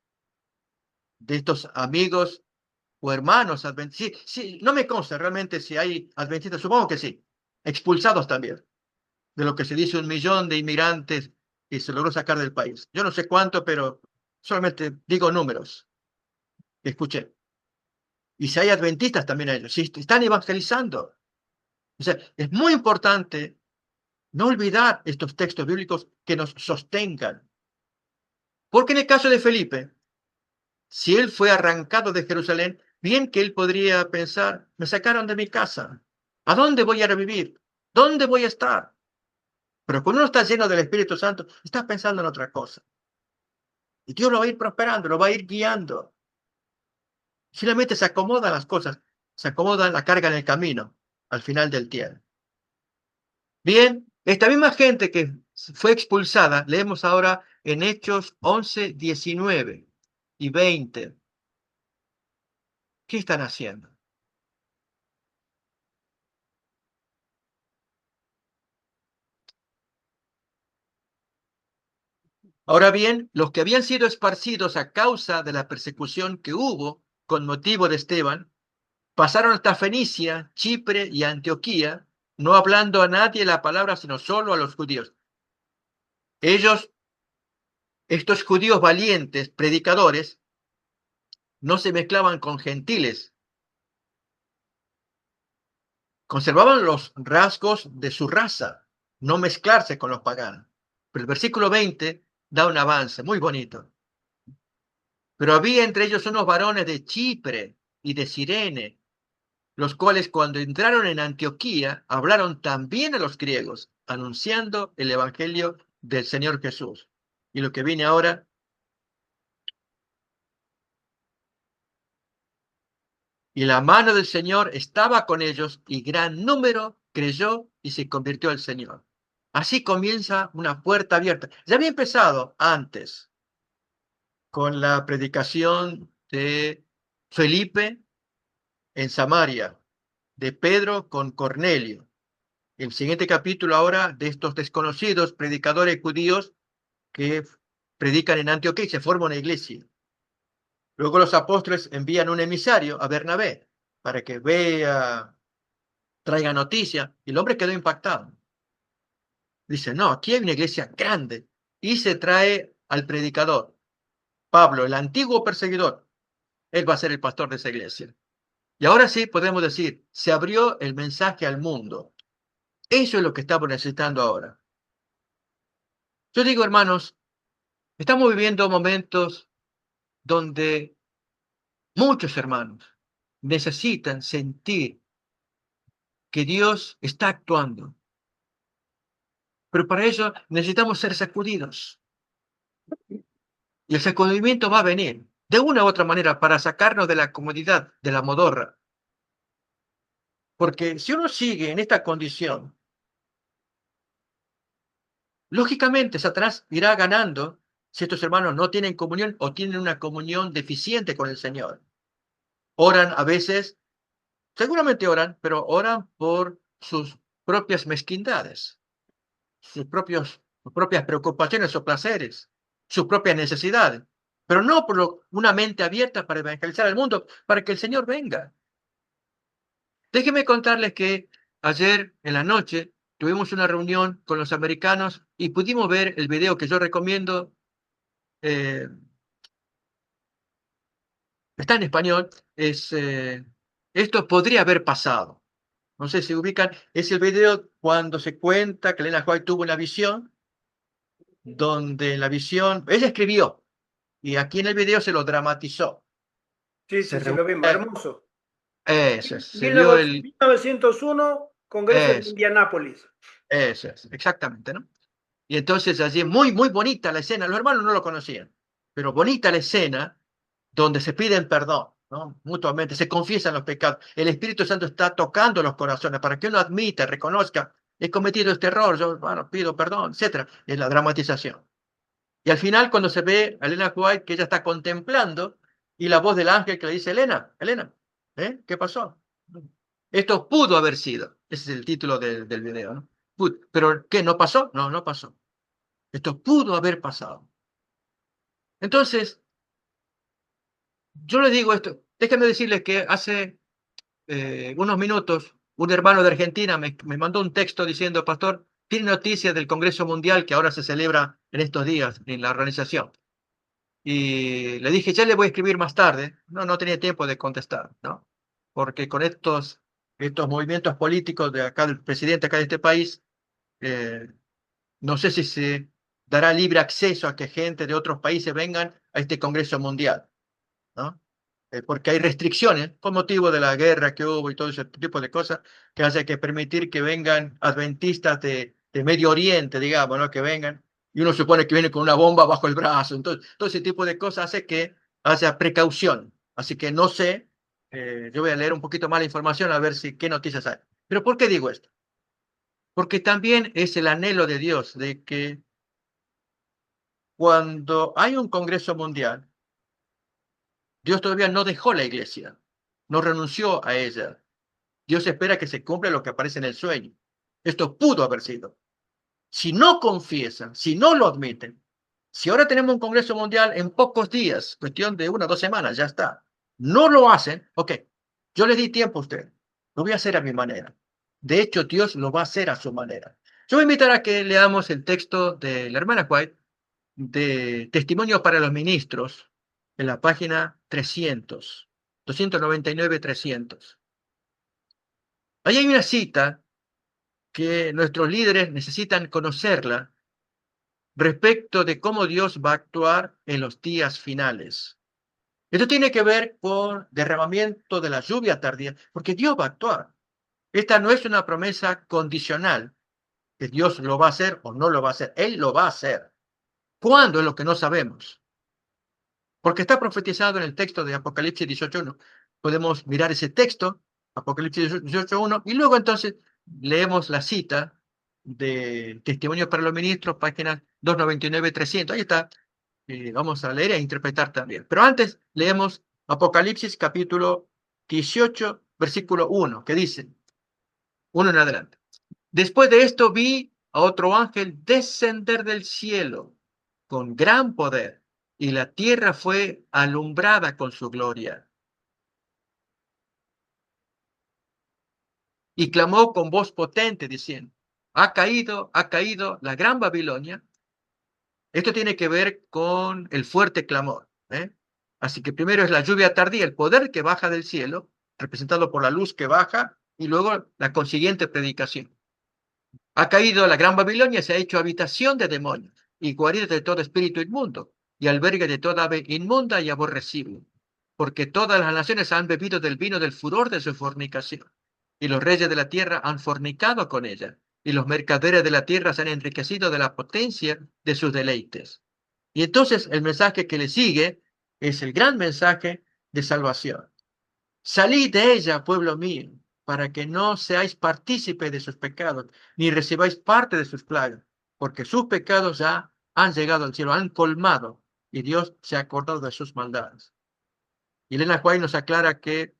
de estos amigos o hermanos adventistas. Sí, no me consta realmente si hay adventistas, supongo que sí, expulsados también, de lo que se dice 1 millón de inmigrantes que se logró sacar del país. Yo no sé cuánto, pero solamente digo números que escuché. Y si hay adventistas también a ellos, si están evangelizando. O sea, es muy importante no olvidar estos textos bíblicos que nos sostengan. Porque en el caso de Felipe, si él fue arrancado de Jerusalén, bien que él podría pensar, me sacaron de mi casa, ¿a dónde voy a revivir? ¿Dónde voy a estar? Pero cuando uno está lleno del Espíritu Santo, está pensando en otra cosa. Y Dios lo va a ir prosperando, lo va a ir guiando. Finalmente se acomodan las cosas, se acomoda la carga en el camino, al final del tiempo. Bien, esta misma gente que fue expulsada, leemos ahora en Hechos 11, 19 y 20. ¿Qué están haciendo? Ahora bien, los que habían sido esparcidos a causa de la persecución que hubo con motivo de Esteban, pasaron hasta Fenicia, Chipre y Antioquía, no hablando a nadie la palabra, sino solo a los judíos. Ellos, estos judíos valientes, predicadores, no se mezclaban con gentiles, conservaban los rasgos de su raza, no mezclarse con los paganos. Pero el versículo 20 da un avance muy bonito. Pero había entre ellos unos varones de Chipre y de Cirene, los cuales cuando entraron en Antioquía hablaron también a los griegos, anunciando el evangelio del Señor Jesús. Y lo que viene ahora, y la mano del Señor estaba con ellos, y gran número creyó y se convirtió al Señor. Así comienza una puerta abierta. Ya había empezado antes con la predicación de Felipe en Samaria, de Pedro con Cornelio. El siguiente capítulo ahora de estos desconocidos predicadores judíos que predican en Antioquía y se forma una iglesia. Luego los apóstoles envían un emisario a Bernabé para que vea, traiga noticia, y el hombre quedó impactado. Dice, no, aquí hay una iglesia grande. Y se trae al predicador, Pablo, el antiguo perseguidor. Él va a ser el pastor de esa iglesia. Y ahora sí podemos decir, se abrió el mensaje al mundo. Eso es lo que estamos necesitando ahora. Yo digo, hermanos, estamos viviendo momentos donde muchos hermanos necesitan sentir que Dios está actuando, pero para ello necesitamos ser sacudidos. Y el sacudimiento va a venir de una u otra manera para sacarnos de la comodidad, de la modorra. Porque si uno sigue en esta condición, lógicamente Satanás irá ganando si estos hermanos no tienen comunión o tienen una comunión deficiente con el Señor. Oran a veces, seguramente oran, pero oran por sus propias mezquindades, sus propias preocupaciones o placeres, sus propias necesidades, pero no por una mente abierta para evangelizar al mundo, para que el Señor venga. Déjenme contarles que ayer en la noche tuvimos una reunión con los americanos y pudimos ver el video que yo recomiendo. eh, Está en español. Esto podría haber pasado. No sé si ubican. Es el video cuando se cuenta que Elena White tuvo una visión, donde en la visión ella escribió y aquí en el video se lo dramatizó. Sí, Se sí, sí, reunió, lo mismo, hermoso. eso es, se vio el, 1901, Congreso de eso, Indianápolis. eso es, exactamente, ¿no? Y entonces allí muy, muy bonita la escena. Los hermanos no lo conocían, pero bonita la escena donde se piden perdón, ¿no? Mutuamente, se confiesan los pecados. El Espíritu Santo está tocando los corazones para que uno admita, reconozca, he cometido este error, yo, bueno, pido perdón, etcétera. Es la dramatización. Y al final, cuando se ve a Elena White, que ella está contemplando, y la voz del ángel que le dice, Elena, Elena, ¿qué pasó? Esto pudo haber sido. Ese es el título del video, ¿no? Pero, ¿qué? ¿No pasó? No, no pasó. Esto pudo haber pasado. Entonces, yo le digo esto. Déjenme decirles que hace unos minutos un hermano de Argentina me mandó un texto diciendo, pastor, tiene noticias del Congreso Mundial que ahora se celebra en estos días en la organización. Y le dije, ya le voy a escribir más tarde. No, no tenía tiempo de contestar, ¿no? Porque con estos movimientos políticos de acá, del presidente acá de este país, eh, no sé si se dará libre acceso a que gente de otros países vengan a este Congreso Mundial, ¿no? Porque hay restricciones por motivo de la guerra que hubo y todo ese tipo de cosas que hace que permitir que vengan adventistas de Medio Oriente, digamos, ¿no? Que vengan. y uno supone que viene con una bomba bajo el brazo. Entonces, todo ese tipo de cosas hace que haya precaución. Así que no sé, yo voy a leer un poquito más la información a ver si qué noticias hay. Pero ¿por qué digo esto? Porque también es el anhelo de Dios de que cuando hay un Congreso Mundial, Dios todavía no dejó la iglesia, no renunció a ella. Dios espera que se cumpla lo que aparece en el sueño. Esto pudo haber sido. Si no confiesan, si no lo admiten, si ahora tenemos un Congreso Mundial en pocos días, cuestión de 1 o 2 semanas, ya está. No lo hacen, ok, yo les di tiempo a usted, lo voy a hacer a mi manera. De hecho, Dios lo va a hacer a su manera. Yo voy a invitar a que leamos el texto de la hermana White, de Testimonio para los Ministros, en la página 300, 299, 300. Ahí hay una cita que nuestros líderes necesitan conocerla respecto de cómo Dios va a actuar en los días finales. Esto tiene que ver con derramamiento de la lluvia tardía, porque Dios va a actuar. Esta no es una promesa condicional, que Dios lo va a hacer o no lo va a hacer. Él lo va a hacer. ¿Cuándo? Es lo que no sabemos. Porque está profetizado en el texto de Apocalipsis 18.1. Podemos mirar ese texto, Apocalipsis 18.1, y luego entonces leemos la cita de Testimonio para los Ministros, páginas 299, 300. Ahí está. Vamos a leer e interpretar también. Pero antes leemos Apocalipsis capítulo 18, versículo 1, que dice, 1 en adelante. Después de esto vi a otro ángel descender del cielo con gran poder, y la tierra fue alumbrada con su gloria. Y clamó con voz potente diciendo, ha caído la gran Babilonia. Esto tiene que ver con el fuerte clamor, ¿eh? Así que primero es la lluvia tardía, el poder que baja del cielo, representado por la luz que baja, y luego la consiguiente predicación. Ha caído la gran Babilonia, se ha hecho habitación de demonios, y guarida de todo espíritu inmundo, y albergue de toda ave inmunda y aborrecible, porque todas las naciones han bebido del vino del furor de su fornicación, y los reyes de la tierra han fornicado con ella, y los mercaderes de la tierra se han enriquecido de la potencia de sus deleites. Y entonces el mensaje que le sigue es el gran mensaje de salvación. Salid de ella, pueblo mío, para que no seáis partícipes de sus pecados, ni recibáis parte de sus plagas, porque sus pecados ya han llegado al cielo, han colmado, y Dios se ha acordado de sus maldades. Y Elena White nos aclara que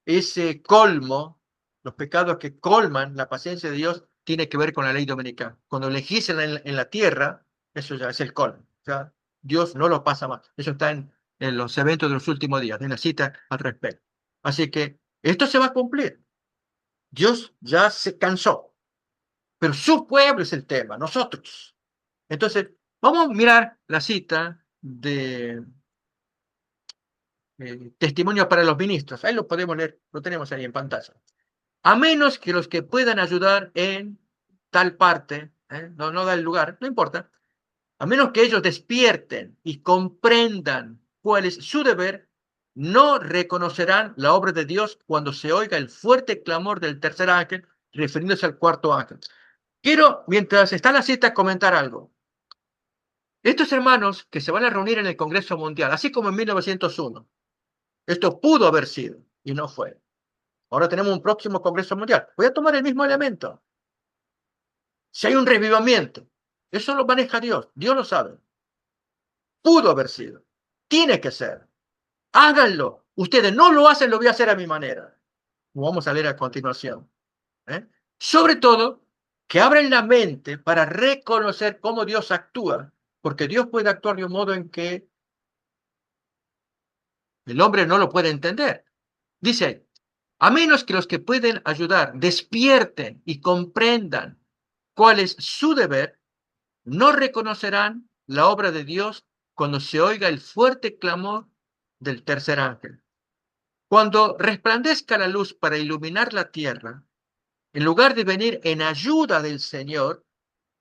ese colmo, los pecados que colman la paciencia de Dios, tiene que ver con la ley dominical. Cuando legislan en la tierra, eso ya es el colmo. O sea, Dios no lo pasa más. Eso está en los eventos de los últimos días, en la cita al respecto. Así que esto se va a cumplir. Dios ya se cansó, pero su pueblo es el tema, nosotros. Entonces, vamos a mirar la cita de Testimonio para los Ministros. Ahí lo podemos leer, lo tenemos ahí en pantalla. A menos que los que puedan ayudar en tal parte, no da el lugar, no importa, a menos que ellos despierten y comprendan cuál es su deber, no reconocerán la obra de Dios cuando se oiga el fuerte clamor del tercer ángel, refiriéndose al cuarto ángel. Quiero, mientras está la cita, comentar algo. Estos hermanos que se van a reunir en el Congreso Mundial, así como en 1901, esto pudo haber sido y no fue. Ahora tenemos un próximo Congreso Mundial. Voy a tomar el mismo elemento. Si hay un revivamiento, eso lo maneja Dios, Dios lo sabe. Pudo haber sido, tiene que ser. Háganlo. Ustedes no lo hacen, lo voy a hacer a mi manera. Lo vamos a leer a continuación. ¿eh? Sobre todo, que abren la mente para reconocer cómo Dios actúa, porque Dios puede actuar de un modo en que el hombre no lo puede entender. Dice, a menos que los que pueden ayudar despierten y comprendan cuál es su deber, no reconocerán la obra de Dios cuando se oiga el fuerte clamor del tercer ángel. Cuando resplandezca la luz para iluminar la tierra, en lugar de venir en ayuda del Señor,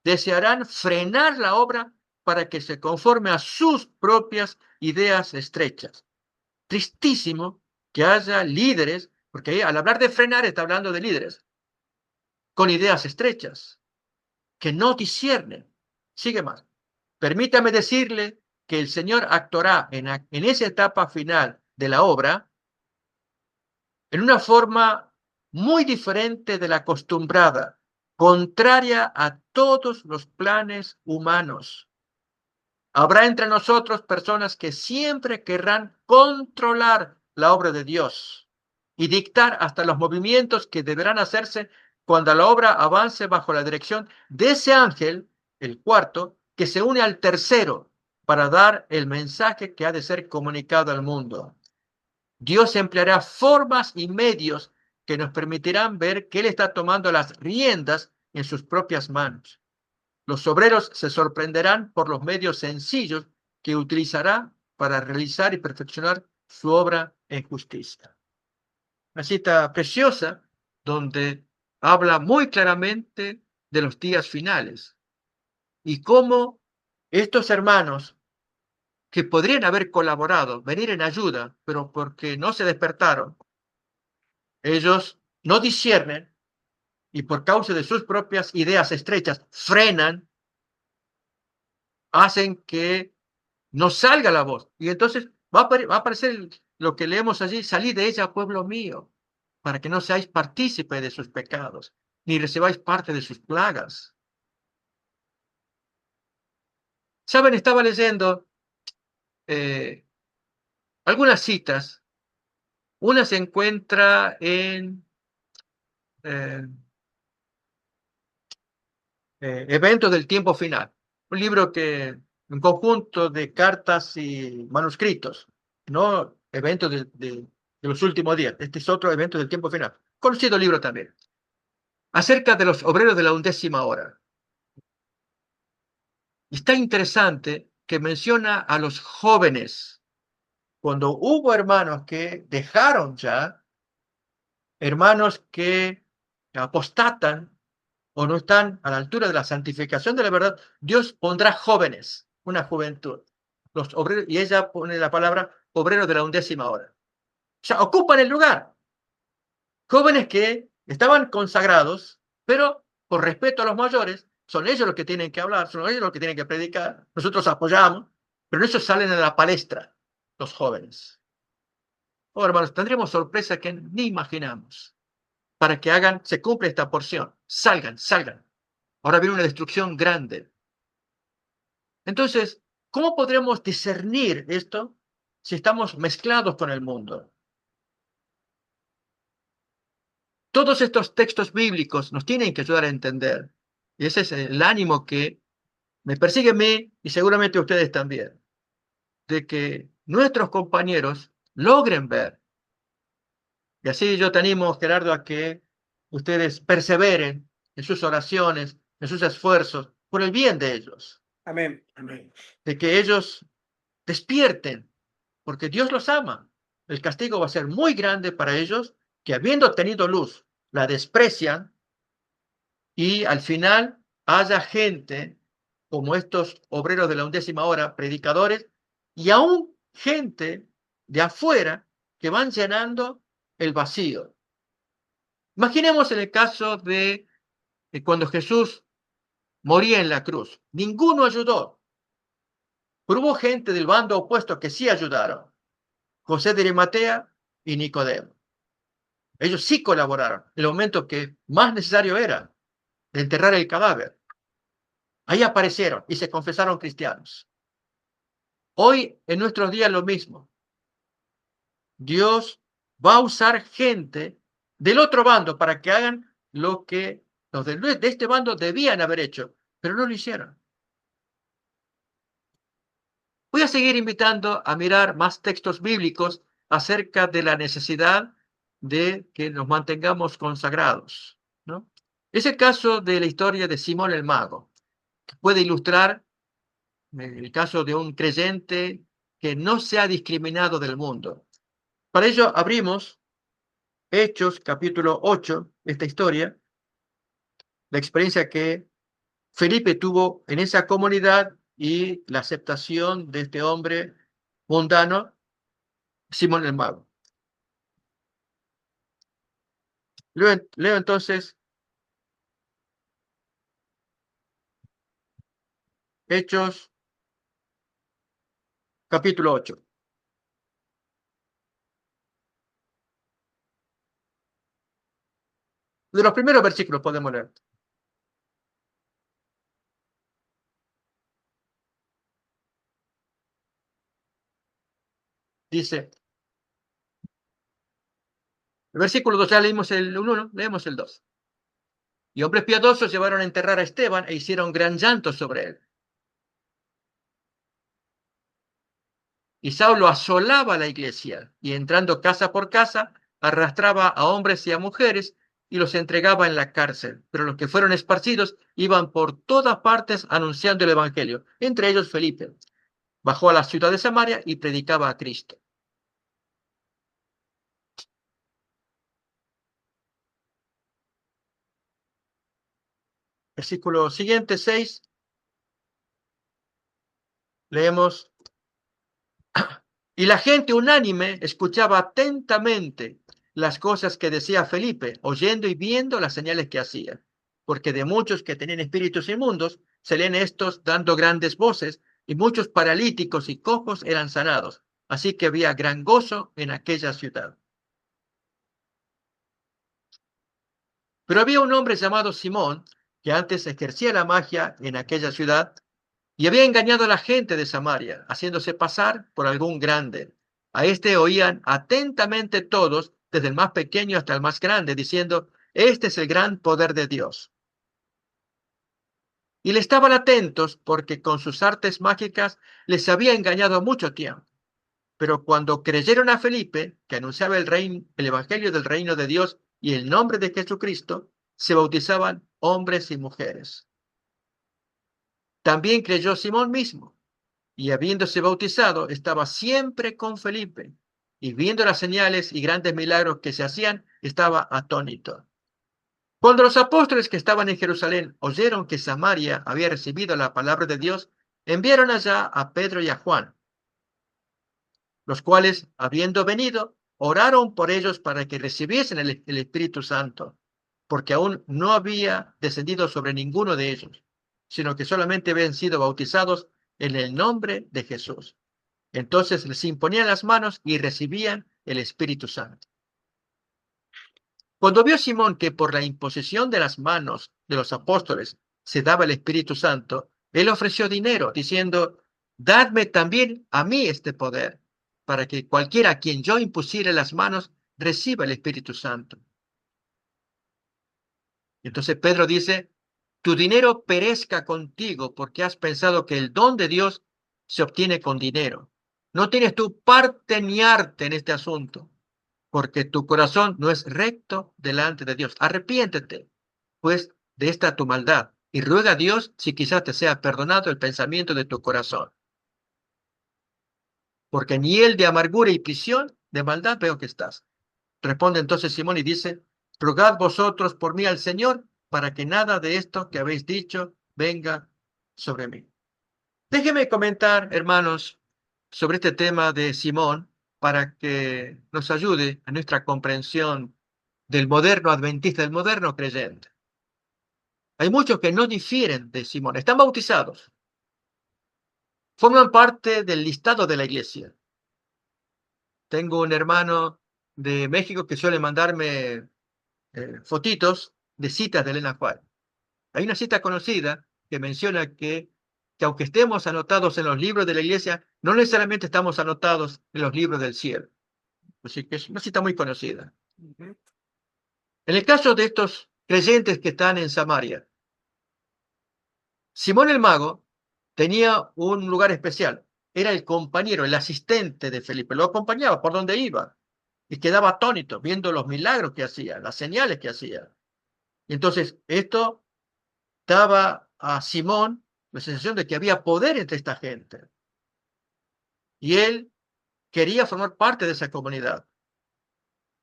desearán frenar la obra para que se conforme a sus propias ideas estrechas. Tristísimo que haya líderes, porque ahí, al hablar de frenar está hablando de líderes, con ideas estrechas, que no disciernen. Sigue más. permítame decirle que el Señor actuará en esa etapa final de la obra en una forma muy diferente de la acostumbrada, contraria a todos los planes humanos. Habrá entre nosotros personas que siempre querrán controlar la obra de Dios y dictar hasta los movimientos que deberán hacerse cuando la obra avance bajo la dirección de ese ángel, el cuarto, que se une al tercero para dar el mensaje que ha de ser comunicado al mundo. Dios empleará formas y medios que nos permitirán ver que Él está tomando las riendas en sus propias manos. Los obreros se sorprenderán por los medios sencillos que utilizará para realizar y perfeccionar su obra en justicia. Una cita preciosa donde habla muy claramente de los días finales y cómo estos hermanos que podrían haber colaborado, venir en ayuda, pero porque no se despertaron, ellos no disciernen y por causa de sus propias ideas estrechas frenan, hacen que no salga la voz. Y entonces va a aparecer lo que leemos allí: salid de ella, pueblo mío, para que no seáis partícipe de sus pecados, ni recibáis parte de sus plagas. Saben, estaba leyendo eh, algunas citas. Una se encuentra en eh, Eventos del tiempo final, un libro que, un conjunto de cartas y manuscritos, no eventos de los últimos días. Este es otro evento del tiempo final. Conocido libro también, acerca de los obreros de la 11ª hora. Está interesante que menciona a los jóvenes. Cuando hubo hermanos que dejaron ya, hermanos que apostatan o no están a la altura de la santificación de la verdad, Dios pondrá jóvenes, una juventud. Los obreros, y ella pone la palabra obreros de la 11ª hora. O sea, ocupan el lugar. Jóvenes que estaban consagrados, pero por respeto a los mayores, son ellos los que tienen que hablar, son ellos los que tienen que predicar. Nosotros apoyamos, pero ellos salen a la palestra, los jóvenes. Oh, hermanos, tendremos sorpresa que ni imaginamos para que se cumpla esta porción. Salgan, salgan. Ahora viene una destrucción grande. Entonces, ¿cómo podremos discernir esto si estamos mezclados con el mundo? Todos estos textos bíblicos nos tienen que ayudar a entender. Y ese es el ánimo que me persigue a mí y seguramente a ustedes también, de que nuestros compañeros logren ver. Y así yo te animo, Gerardo, a que ustedes perseveren en sus oraciones, en sus esfuerzos, por el bien de ellos, Amén. Amén. de que ellos despierten, porque Dios los ama. El castigo va a ser muy grande para ellos que, habiendo tenido luz, la desprecian, y al final haya gente como estos obreros de la 11ª hora, predicadores, y aún gente de afuera que van llenando el vacío. Imaginemos en el caso de cuando Jesús moría en la cruz. Ninguno ayudó, pero hubo gente del bando opuesto que sí ayudaron. José de Arimatea y Nicodemo. Ellos sí colaboraron en el momento que más necesario era de enterrar el cadáver. Ahí aparecieron y se confesaron cristianos. Hoy, en nuestros días, lo mismo. Dios va a usar gente del otro bando para que hagan lo que los de este bando debían haber hecho, pero no lo hicieron. Voy a seguir invitando a mirar más textos bíblicos acerca de la necesidad de que nos mantengamos consagrados, ¿no? Es el caso de la historia de Simón el Mago, que puede ilustrar el caso de un creyente que no se ha discriminado del mundo. Para ello abrimos Hechos capítulo 8, esta historia, la experiencia que Felipe tuvo en esa comunidad y la aceptación de este hombre mundano, Simón el Mago. Leo entonces Hechos capítulo 8. De los primeros versículos podemos leer. Dice, el versículo 2, ya leímos el 1, ¿no? Leemos el 2. Y hombres piadosos llevaron a enterrar a Esteban e hicieron gran llanto sobre él. Y Saulo asolaba la iglesia y entrando casa por casa, arrastraba a hombres y a mujeres y los entregaba en la cárcel. Pero los que fueron esparcidos iban por todas partes anunciando el evangelio, entre ellos Felipe. Bajó a la ciudad de Samaria y predicaba a Cristo. Versículo siguiente, 6, leemos. Y la gente unánime escuchaba atentamente las cosas que decía Felipe, oyendo y viendo las señales que hacía. Porque de muchos que tenían espíritus inmundos, salían estos dando grandes voces, y muchos paralíticos y cojos eran sanados. Así que había gran gozo en aquella ciudad. Pero había un hombre llamado Simón, que antes ejercía la magia en aquella ciudad, y había engañado a la gente de Samaria, haciéndose pasar por algún grande. A este oían atentamente todos, desde el más pequeño hasta el más grande, diciendo, este es el gran poder de Dios. Y le estaban atentos porque con sus artes mágicas les había engañado mucho tiempo. Pero cuando creyeron a Felipe, que anunciaba el evangelio del reino de Dios y el nombre de Jesucristo, se bautizaban hombres y mujeres. También creyó Simón mismo, y habiéndose bautizado, estaba siempre con Felipe, y viendo las señales y grandes milagros que se hacían, estaba atónito. Cuando los apóstoles que estaban en Jerusalén oyeron que Samaria había recibido la palabra de Dios, enviaron allá a Pedro y a Juan, los cuales, habiendo venido, oraron por ellos para que recibiesen el Espíritu Santo, porque aún no había descendido sobre ninguno de ellos, sino que solamente habían sido bautizados en el nombre de Jesús. Entonces les imponían las manos y recibían el Espíritu Santo. Cuando vio Simón que por la imposición de las manos de los apóstoles se daba el Espíritu Santo, él ofreció dinero, diciendo, dadme también a mí este poder, para que cualquiera a quien yo impusiere las manos reciba el Espíritu Santo. Entonces Pedro dice, tu dinero perezca contigo porque has pensado que el don de Dios se obtiene con dinero. No tienes tu parte ni arte en este asunto, porque tu corazón no es recto delante de Dios. Arrepiéntete, pues, de esta tu maldad y ruega a Dios si quizás te sea perdonado el pensamiento de tu corazón. Porque ni el de amargura y prisión de maldad veo que estás. Responde entonces Simón y dice, rogad vosotros por mí al Señor para que nada de esto que habéis dicho venga sobre mí. Déjeme comentar, hermanos, sobre este tema de Simón para que nos ayude a nuestra comprensión del moderno adventista, del moderno creyente. Hay muchos que no difieren de Simón, están bautizados, forman parte del listado de la iglesia. Tengo un hermano de México que suele mandarme fotitos de citas de Elena White. Hay una cita conocida que menciona que aunque estemos anotados en los libros de la iglesia, no necesariamente estamos anotados en los libros del cielo. Así que es una cita muy conocida. Ujú. En el caso de estos creyentes que están en Samaria, Simón el mago tenía un lugar especial. Era el compañero, el asistente de Felipe. Lo acompañaba por donde iba y quedaba atónito viendo los milagros que hacía, las señales que hacía. Y entonces esto daba a Simón la sensación de que había poder entre esta gente. Y él quería formar parte de esa comunidad.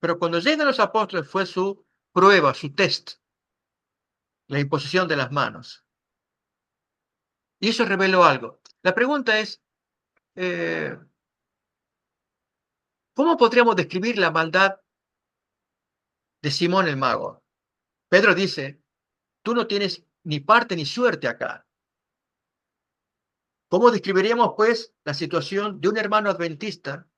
Pero cuando llegan los apóstoles fue su prueba, su test, la imposición de las manos. Y eso reveló algo. La pregunta es, eh, ¿cómo podríamos describir la maldad de Simón el mago? Pedro dice, tú no tienes ni parte ni suerte acá. ¿Cómo describiríamos, pues, la situación de un hermano adventista?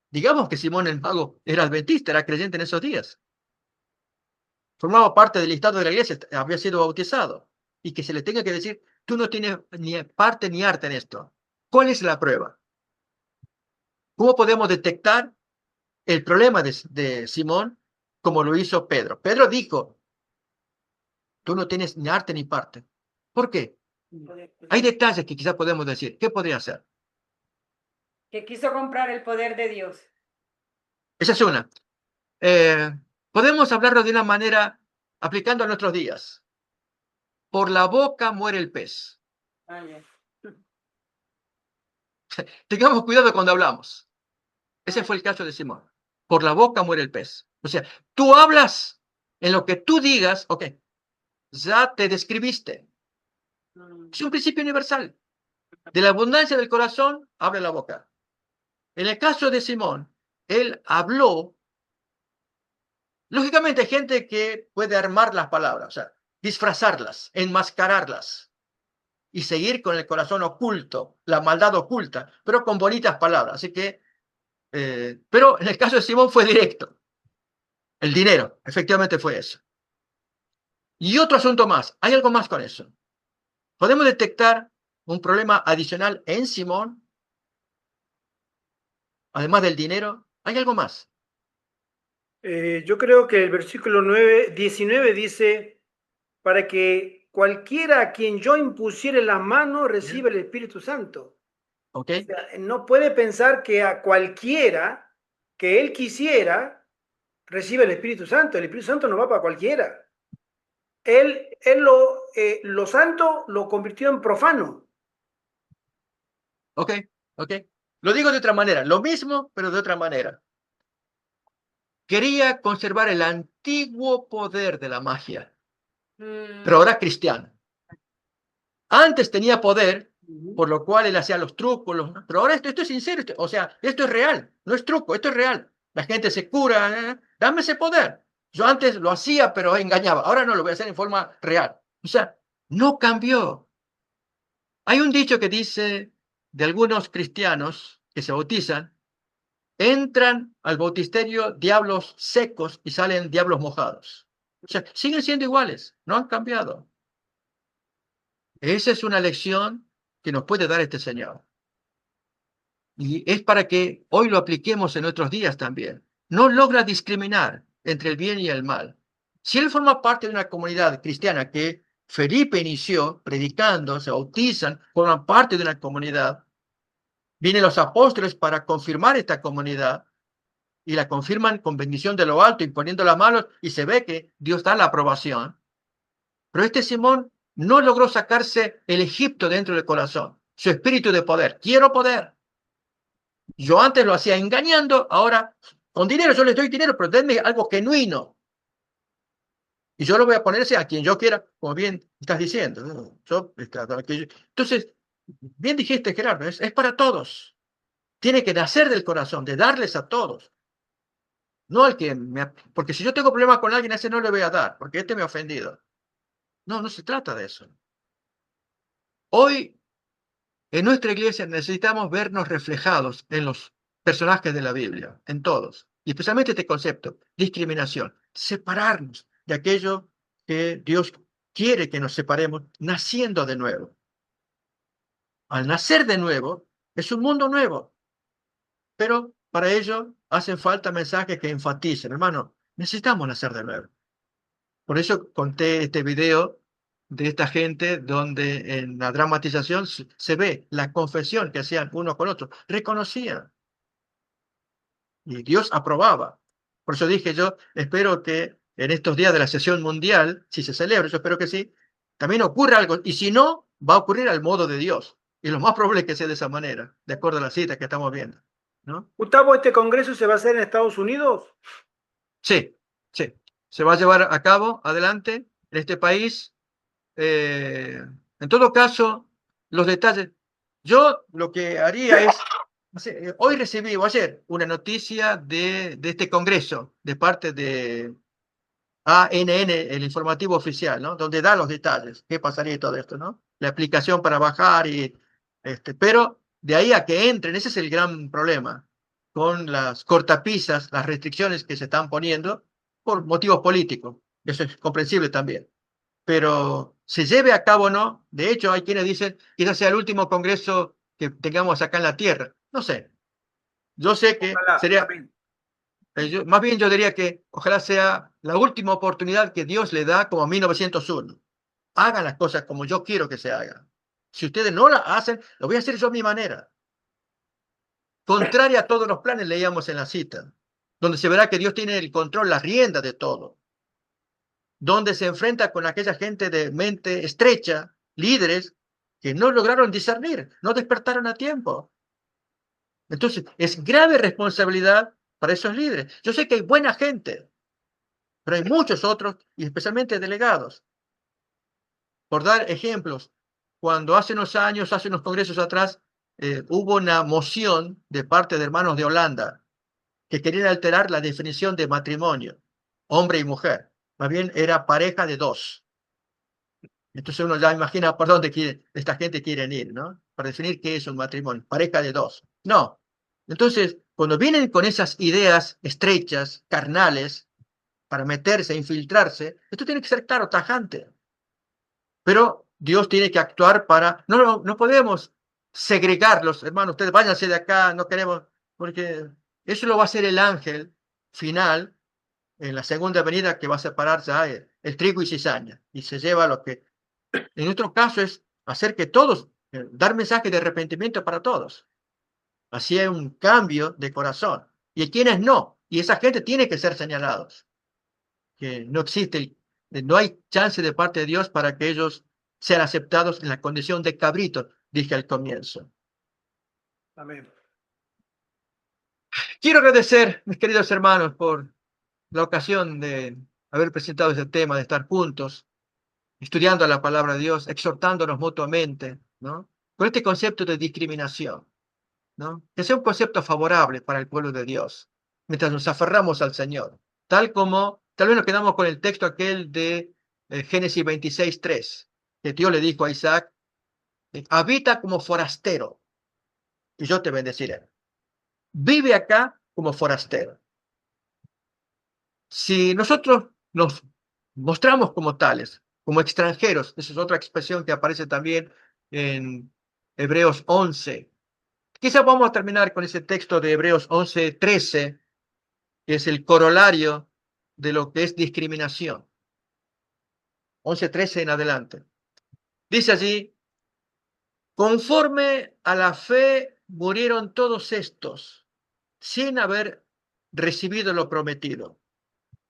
Digamos que Simón el Mago era adventista, era creyente en esos días. Formaba parte del listado de la iglesia, había sido bautizado. Y que se le tenga que decir, tú no tienes ni parte ni arte en esto. ¿Cuál es la prueba? ¿Cómo podemos detectar el problema de Simón como lo hizo Pedro? Pedro dijo, tú no tienes ni arte ni parte. ¿Por qué? Hay detalles que quizás podemos decir. ¿Qué podría ser? Que quiso comprar el poder de Dios. Esa es una. Podemos hablarlo de una manera aplicando a nuestros días. Por la boca muere el pez. Ah, ya. Tengamos cuidado cuando hablamos. Ese fue el caso de Simón. Por la boca muere el pez. O sea, tú hablas en lo que tú digas, ok, ya te describiste. Es un principio universal. De la abundancia del corazón, abre la boca. En el caso de Simón, él habló. Lógicamente hay gente que puede armar las palabras, o sea, disfrazarlas, enmascararlas y seguir con el corazón oculto, la maldad oculta, pero con bonitas palabras. Así que, pero en el caso de Simón fue directo. El dinero, efectivamente fue eso. Y otro asunto más, hay algo más con eso. Podemos detectar un problema adicional en Simón, además del dinero, hay algo más. Yo creo que el versículo 19 dice, para que cualquiera a quien yo impusiere la mano reciba el Espíritu Santo. ¿Ok? O sea, no puede pensar que a cualquiera que él quisiera recibe el Espíritu Santo. El Espíritu Santo no va para cualquiera. Él lo santo lo convirtió en profano. ¿Ok? ¿Ok? Lo digo de otra manera, lo mismo, pero de otra manera. Quería conservar el antiguo poder de la magia, pero ahora cristiano. Antes tenía poder, por lo cual él hacía los trucos, pero ahora esto es sincero, o sea, esto es real, no es truco, esto es real. La gente se cura, dame ese poder. Yo antes lo hacía, pero engañaba. Ahora no, lo voy a hacer en forma real. O sea, no cambió. Hay un dicho que dice de algunos cristianos que se bautizan, entran al bautisterio diablos secos y salen diablos mojados. O sea, siguen siendo iguales, no han cambiado. Esa es una lección que nos puede dar este Señor. Y es para que hoy lo apliquemos en nuestros días también. No logra discriminar entre el bien y el mal. Si él forma parte de una comunidad cristiana que Felipe inició predicando, se bautizan, forman parte de una comunidad, vienen los apóstoles para confirmar esta comunidad y la confirman con bendición de lo alto, imponiendo las manos y se ve que Dios da la aprobación. Pero este Simón no logró sacarse el Egipto dentro del corazón, su espíritu de poder. Quiero poder. Yo antes lo hacía engañando, ahora con dinero, yo les doy dinero, pero denme algo genuino. Y yo lo voy a ponerse a quien yo quiera, como bien estás diciendo. Entonces, bien dijiste, Gerardo, es para todos. Tiene que nacer del corazón, de darles a todos. No al que porque si yo tengo problemas con alguien, a ese no le voy a dar, porque este me ha ofendido. No, no se trata de eso. Hoy, en nuestra iglesia, necesitamos vernos reflejados en los personajes de la Biblia, en todos. Y especialmente este concepto, discriminación. Separarnos de aquello que Dios quiere que nos separemos, naciendo de nuevo. Al nacer de nuevo, es un mundo nuevo. Pero para ello hacen falta mensajes que enfaticen. Hermano, necesitamos nacer de nuevo. Por eso conté este video de esta gente donde en la dramatización se ve la confesión que hacían uno con otro. Reconocían y Dios aprobaba. Por eso dije yo, espero que en estos días de la sesión mundial, si se celebra, yo espero que sí, también ocurra algo. Y si no, va a ocurrir al modo de Dios. Y lo más probable es que sea de esa manera, de acuerdo a la cita que estamos viendo. ¿No? Gustavo, ¿este congreso se va a hacer en Estados Unidos? Sí, sí. Se va a llevar a cabo adelante en este país. En todo caso, los detalles. Yo lo que haría es, hoy recibí, o ayer, una noticia de este congreso de parte de ANN, el informativo oficial, ¿no? Donde da los detalles, qué pasaría y todo esto, ¿no? La aplicación para bajar y Pero de ahí a que entren, ese es el gran problema, con las cortapisas, las restricciones que se están poniendo por motivos políticos. Eso es comprensible también. Pero se lleve a cabo o no, de hecho hay quienes dicen, quizás sea el último congreso que tengamos acá en la Tierra. No sé. Yo sé que Ojalá, sería, amén. más bien yo diría que ojalá sea la última oportunidad que Dios le da como 1901. Hagan las cosas como yo quiero que se hagan. Si ustedes no las hacen, lo voy a hacer yo a mi manera. Contraria a todos los planes, leíamos en la cita, donde se verá que Dios tiene el control, la rienda de todo, donde se enfrenta con aquella gente de mente estrecha, líderes, que no lograron discernir, no despertaron a tiempo. Entonces, es grave responsabilidad para esos líderes. Yo sé que hay buena gente, pero hay muchos otros, y especialmente delegados. Por dar ejemplos, cuando hace unos años, hace unos congresos atrás, hubo una moción de parte de hermanos de Holanda que querían alterar la definición de matrimonio, hombre y mujer. Más bien era pareja de dos. Entonces uno ya imagina por dónde esta gente quiere ir, ¿no? Para definir qué es un matrimonio, pareja de dos. No. Entonces, cuando vienen con esas ideas estrechas, carnales, para meterse, infiltrarse, esto tiene que ser claro, tajante. Pero Dios tiene que actuar para... No podemos segregarlos, hermanos, ustedes váyanse de acá, no queremos, porque eso lo va a hacer el ángel final en la segunda venida que va a separar ya el trigo y cizaña y se lleva lo que... En nuestro caso es hacer que todos, dar mensaje de arrepentimiento para todos. Así hay un cambio de corazón. Y hay quienes no. Y esa gente tiene que ser señalados. Que no existe, no hay chance de parte de Dios para que ellos sean aceptados en la condición de cabritos, dije al comienzo. Amén. Quiero agradecer, mis queridos hermanos, por la ocasión de haber presentado este tema, de estar juntos, estudiando la palabra de Dios, exhortándonos mutuamente, ¿no? Con este concepto de discriminación, ¿no? Que sea un concepto favorable para el pueblo de Dios, mientras nos aferramos al Señor, tal vez nos quedamos con el texto aquel de Génesis 26:3, que Dios le dijo a Isaac, habita como forastero y yo te bendeciré. Vive acá como forastero. Si nosotros nos mostramos como tales, como extranjeros, esa es otra expresión que aparece también en Hebreos 11. Quizás vamos a terminar con ese texto de Hebreos 11:13, que es el corolario de lo que es discriminación. 11:13 en adelante. Dice allí, conforme a la fe murieron todos estos, sin haber recibido lo prometido,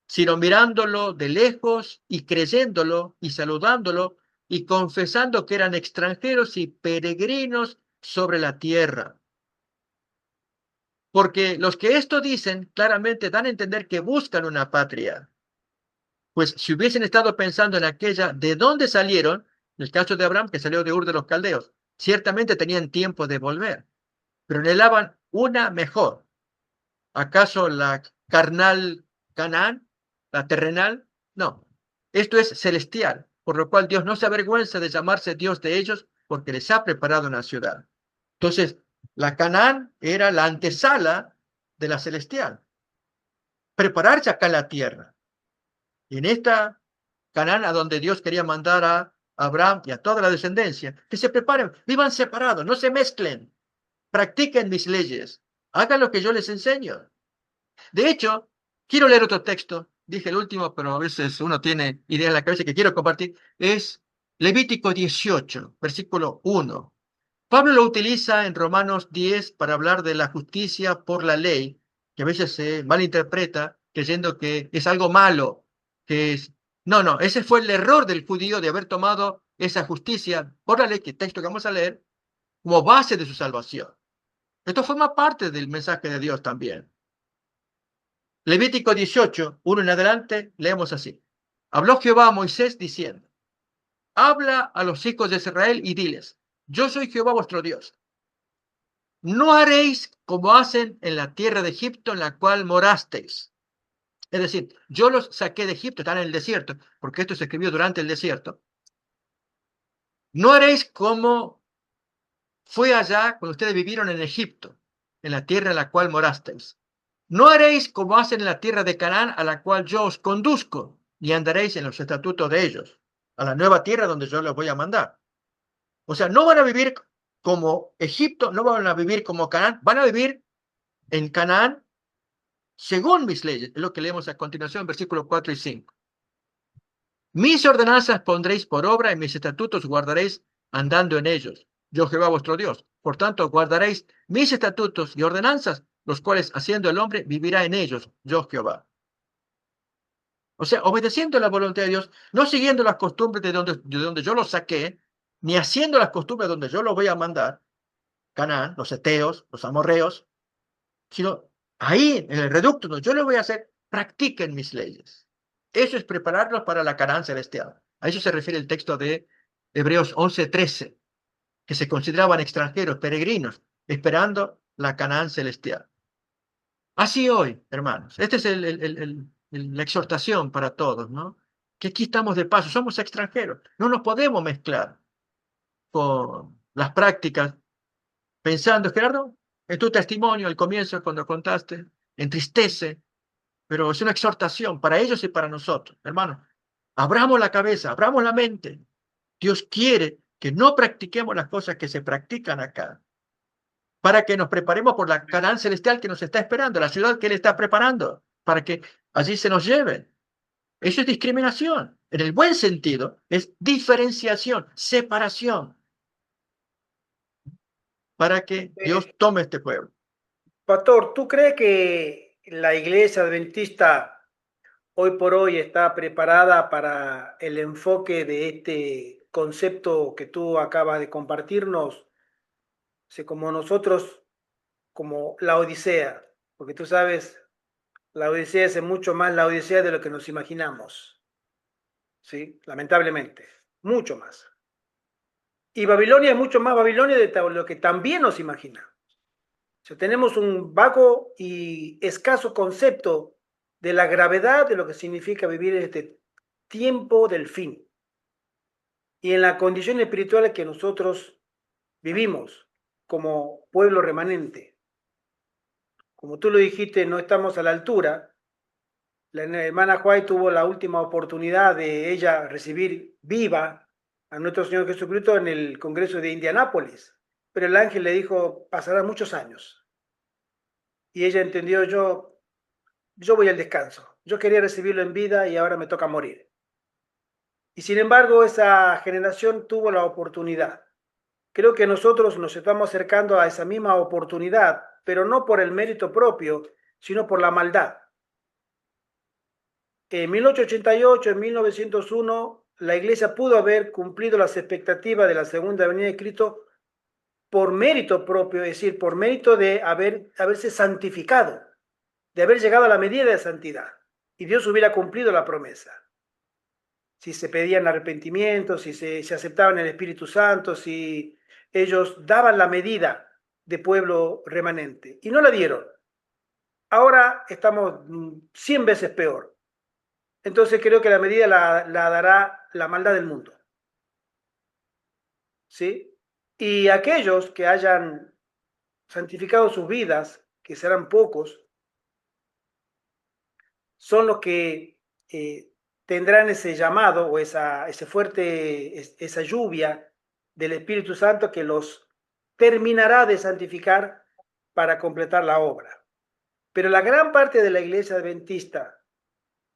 sino mirándolo de lejos y creyéndolo y saludándolo y confesando que eran extranjeros y peregrinos sobre la tierra. Porque los que esto dicen claramente dan a entender que buscan una patria. Pues si hubiesen estado pensando en aquella de dónde salieron, en el caso de Abraham, que salió de Ur de los Caldeos, ciertamente tenían tiempo de volver, pero anhelaban una mejor. ¿Acaso la carnal Canaán, la terrenal? No, esto es celestial, por lo cual Dios no se avergüenza de llamarse Dios de ellos porque les ha preparado una ciudad. Entonces, la Canaán era la antesala de la celestial, prepararse acá en la tierra. Y en esta Canaán, a donde Dios quería mandar a Abraham y a toda la descendencia, que se preparen, vivan separados, no se mezclen, practiquen mis leyes, hagan lo que yo les enseño. De hecho, quiero leer otro texto, dije el último, pero a veces uno tiene idea en la cabeza que quiero compartir, es Levítico 18, versículo 1. Pablo lo utiliza en Romanos 10 para hablar de la justicia por la ley, que a veces se malinterpreta creyendo que es algo malo, que es... No, ese fue el error del judío de haber tomado esa justicia por la ley, que texto que vamos a leer, como base de su salvación. Esto forma parte del mensaje de Dios también. Levítico 18, 1 en adelante, leemos así. Habló Jehová a Moisés diciendo, habla a los hijos de Israel y diles, yo soy Jehová vuestro Dios. No haréis como hacen en la tierra de Egipto en la cual morasteis. Es decir, yo los saqué de Egipto, están en el desierto, porque esto se escribió durante el desierto. No haréis como fue allá cuando ustedes vivieron en Egipto, en la tierra en la cual morasteis. No haréis como hacen en la tierra de Canaán, a la cual yo os conduzco, ni andaréis en los estatutos de ellos, a la nueva tierra donde yo los voy a mandar. O sea, no van a vivir como Egipto, no van a vivir como Canaán, van a vivir en Canaán según mis leyes. Es lo que leemos a continuación, versículos 4 y 5. Mis ordenanzas pondréis por obra y mis estatutos guardaréis andando en ellos. Yo Jehová vuestro Dios. Por tanto, guardaréis mis estatutos y ordenanzas, los cuales haciendo el hombre vivirá en ellos. Yo Jehová. O sea, obedeciendo la voluntad de Dios, no siguiendo las costumbres de donde yo los saqué, ni haciendo las costumbres donde yo los voy a mandar, Canaán, los eteos, los amorreos, sino ahí, en el reducto donde yo les voy a hacer, practiquen mis leyes. Eso es prepararlos para la Canaán celestial. A eso se refiere el texto de Hebreos 11:13, que se consideraban extranjeros, peregrinos, esperando la Canaán celestial. Así hoy, hermanos, esta es la exhortación para todos, ¿no? Que aquí estamos de paso, somos extranjeros, no nos podemos mezclar con las prácticas, pensando, Gerardo, en tu testimonio, al comienzo, cuando contaste, entristece, pero es una exhortación para ellos y para nosotros, hermanos. Abramos la cabeza, abramos la mente. Dios quiere que no practiquemos las cosas que se practican acá, para que nos preparemos por la Canaán celestial que nos está esperando, la ciudad que Él está preparando, para que allí se nos lleve. Eso es discriminación. En el buen sentido, es diferenciación, separación, para que Dios tome este pueblo. Pastor, ¿tú crees que la iglesia adventista hoy por hoy está preparada para el enfoque de este concepto que tú acabas de compartirnos? Como nosotros, como la Odisea, porque tú sabes, la Odisea es mucho más la Odisea de lo que nos imaginamos, ¿sí? Lamentablemente, mucho más. Y Babilonia es mucho más Babilonia de lo que también nos imaginamos. O sea, tenemos un vago y escaso concepto de la gravedad de lo que significa vivir en este tiempo del fin y en la condición espiritual que nosotros vivimos como pueblo remanente. Como tú lo dijiste, no estamos a la altura. La hermana White tuvo la última oportunidad de ella recibir viva a nuestro Señor Jesucristo en el Congreso de Indianápolis, pero el ángel le dijo, pasarán muchos años. Y ella entendió, yo voy al descanso. Yo quería recibirlo en vida y ahora me toca morir. Y sin embargo, esa generación tuvo la oportunidad. Creo que nosotros nos estamos acercando a esa misma oportunidad, pero no por el mérito propio, sino por la maldad. En 1888, en 1901, la iglesia pudo haber cumplido las expectativas de la segunda venida de Cristo por mérito propio, es decir, por mérito de haberse santificado, de haber llegado a la medida de santidad. Y Dios hubiera cumplido la promesa. Si se pedían arrepentimiento, si se aceptaban el Espíritu Santo, si ellos daban la medida de pueblo remanente. Y no la dieron. Ahora estamos 100 veces peor. Entonces creo que la medida la dará la maldad del mundo. ¿Sí? Y aquellos que hayan santificado sus vidas, que serán pocos, son los que tendrán ese llamado o esa lluvia del Espíritu Santo que los terminará de santificar para completar la obra. Pero la gran parte de la iglesia adventista,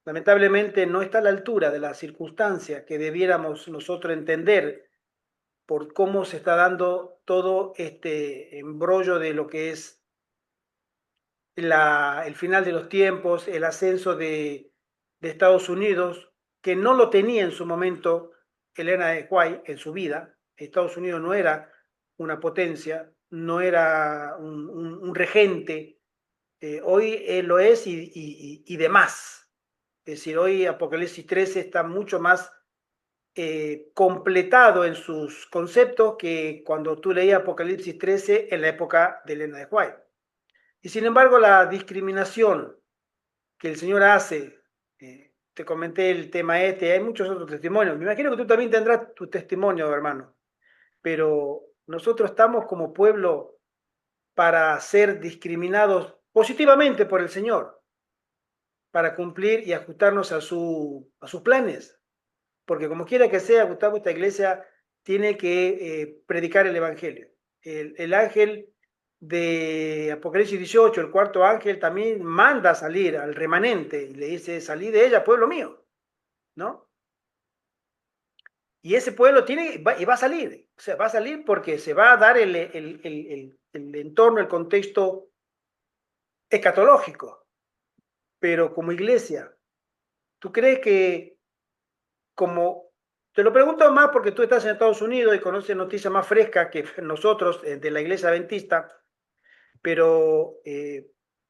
lamentablemente, no está a la altura de la circunstancia que debiéramos nosotros entender por cómo se está dando todo este embrollo de lo que es el final de los tiempos, el ascenso de Estados Unidos, que no lo tenía en su momento Elena de White en su vida. Estados Unidos no era una potencia, no era un regente, hoy lo es y demás. Es decir, hoy Apocalipsis 13 está mucho más completado en sus conceptos que cuando tú leías Apocalipsis 13 en la época de Elena de White. Y sin embargo, la discriminación que el Señor hace, te comenté el tema este, hay muchos otros testimonios. Me imagino que tú también tendrás tu testimonio, hermano, pero nosotros estamos como pueblo para ser discriminados positivamente por el Señor, para cumplir y ajustarnos a sus planes. Porque como quiera que sea, Gustavo, esta iglesia tiene que predicar el Evangelio. El ángel de Apocalipsis 18, el cuarto ángel, también manda salir al remanente y le dice, salí de ella, pueblo mío, ¿no? Y ese pueblo y va a salir, o sea, va a salir porque se va a dar el entorno, el contexto escatológico. Pero como iglesia, ¿tú crees que como, te lo pregunto más porque tú estás en Estados Unidos y conoces noticias más frescas que nosotros de la iglesia adventista, pero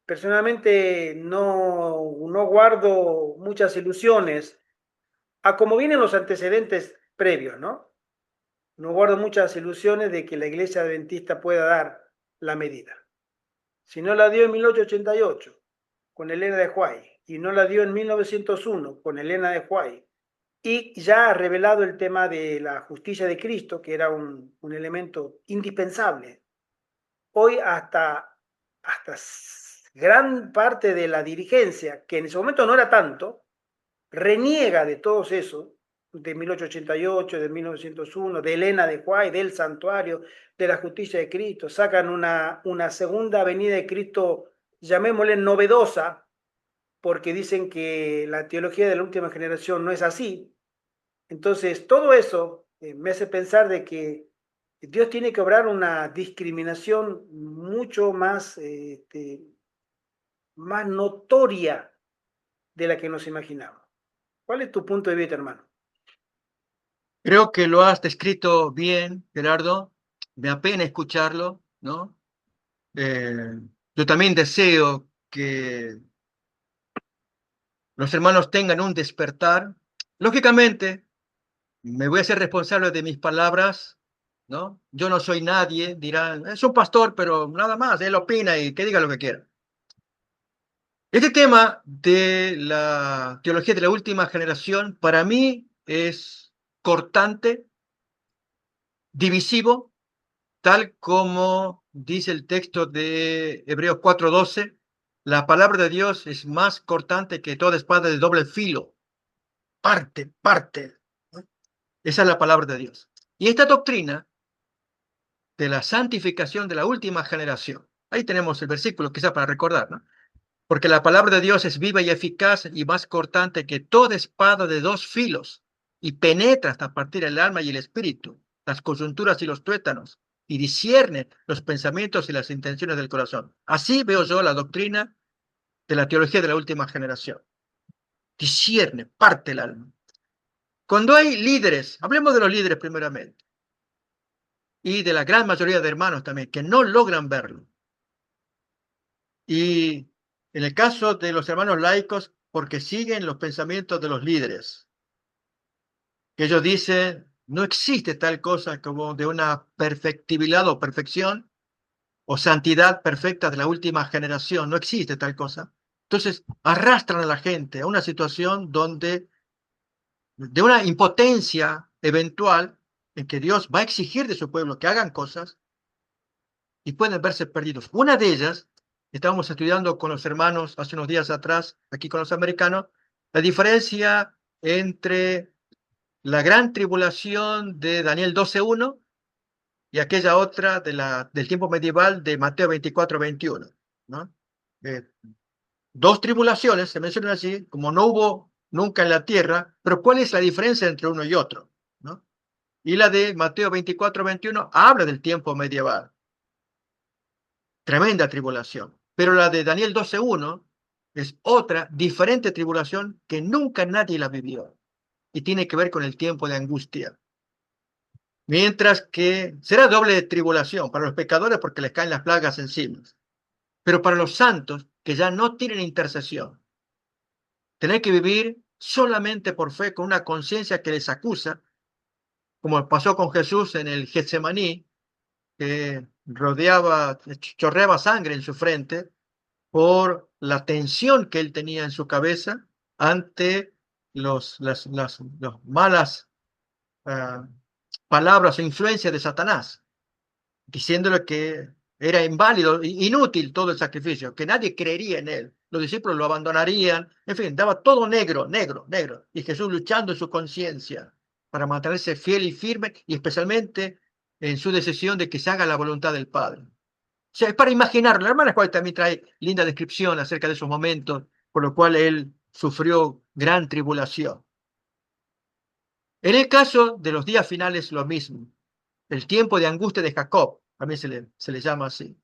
personalmente no guardo muchas ilusiones a como vienen los antecedentes previos, ¿no? No guardo muchas ilusiones de que la iglesia adventista pueda dar la medida. Si no la dio en 1888 con Elena de White y no la dio en 1901 con Elena de White, y ya ha revelado el tema de la justicia de Cristo, que era un elemento indispensable. Hoy hasta gran parte de la dirigencia, que en ese momento no era tanto, reniega de todos esos, de 1888, de 1901, de Elena de White, del santuario, de la justicia de Cristo. Sacan una segunda venida de Cristo, llamémosle novedosa, porque dicen que la teología de la última generación no es así. Entonces, todo eso me hace pensar de que Dios tiene que obrar una discriminación mucho más notoria de la que nos imaginamos. ¿Cuál es tu punto de vista, hermano? Creo que lo has descrito bien, Gerardo. Me apena escucharlo, ¿no? Yo también deseo que los hermanos tengan un despertar. Lógicamente, me voy a ser responsable de mis palabras, ¿no? Yo no soy nadie, dirán, es un pastor, pero nada más, él opina y que diga lo que quiera. Este tema de la teología de la última generación, para mí es cortante, divisivo, tal como dice el texto de Hebreos 4:12, la palabra de Dios es más cortante que toda espada de doble filo. Parte. ¿No? Esa es la palabra de Dios. Y esta doctrina de la santificación de la última generación, ahí tenemos el versículo quizá para recordar, ¿no? Porque la palabra de Dios es viva y eficaz y más cortante que toda espada de dos filos y penetra hasta partir el alma y el espíritu, las coyunturas y los tuétanos, y discierne los pensamientos y las intenciones del corazón. Así veo yo la doctrina de la teología de la última generación. Discierne, parte el alma. Cuando hay líderes, hablemos de los líderes primeramente, y de la gran mayoría de hermanos también, que no logran verlo. Y en el caso de los hermanos laicos, porque siguen los pensamientos de los líderes, que ellos dicen, no existe tal cosa como de una perfectibilidad o perfección o santidad perfecta de la última generación, no existe tal cosa. Entonces, arrastran a la gente a una situación donde, de una impotencia eventual, en que Dios va a exigir de su pueblo que hagan cosas y pueden verse perdidos. Una de ellas, estábamos estudiando con los hermanos hace unos días atrás, aquí con los americanos, la diferencia entre la gran tribulación de Daniel 12:1 y aquella otra del tiempo medieval de Mateo 24:21, ¿no? Dos tribulaciones se mencionan así, como no hubo nunca en la tierra, pero ¿cuál es la diferencia entre uno y otro? ¿No? Y la de Mateo 24:21 habla del tiempo medieval. Tremenda tribulación. Pero la de Daniel 12:1 es otra diferente tribulación que nunca nadie la vivió y tiene que ver con el tiempo de angustia. Mientras que será doble tribulación para los pecadores porque les caen las plagas encima. Pero para los santos que ya no tienen intercesión, tener que vivir solamente por fe con una conciencia que les acusa, como pasó con Jesús en el Getsemaní, que chorreaba sangre en su frente por la tensión que él tenía en su cabeza ante las malas palabras o influencias de Satanás. diciéndole que era inválido, inútil todo el sacrificio, que nadie creería en él. Los discípulos lo abandonarían, en fin, daba todo negro, negro, negro. Y Jesús luchando en su conciencia para mantenerse fiel y firme, y especialmente en su decisión de que se haga la voluntad del Padre. O sea, es para imaginarlo. La hermana Juárez también trae linda descripción acerca de esos momentos, por lo cual él sufrió gran tribulación. En el caso de los días finales, lo mismo. El tiempo de angustia de Jacob, también se le llama así.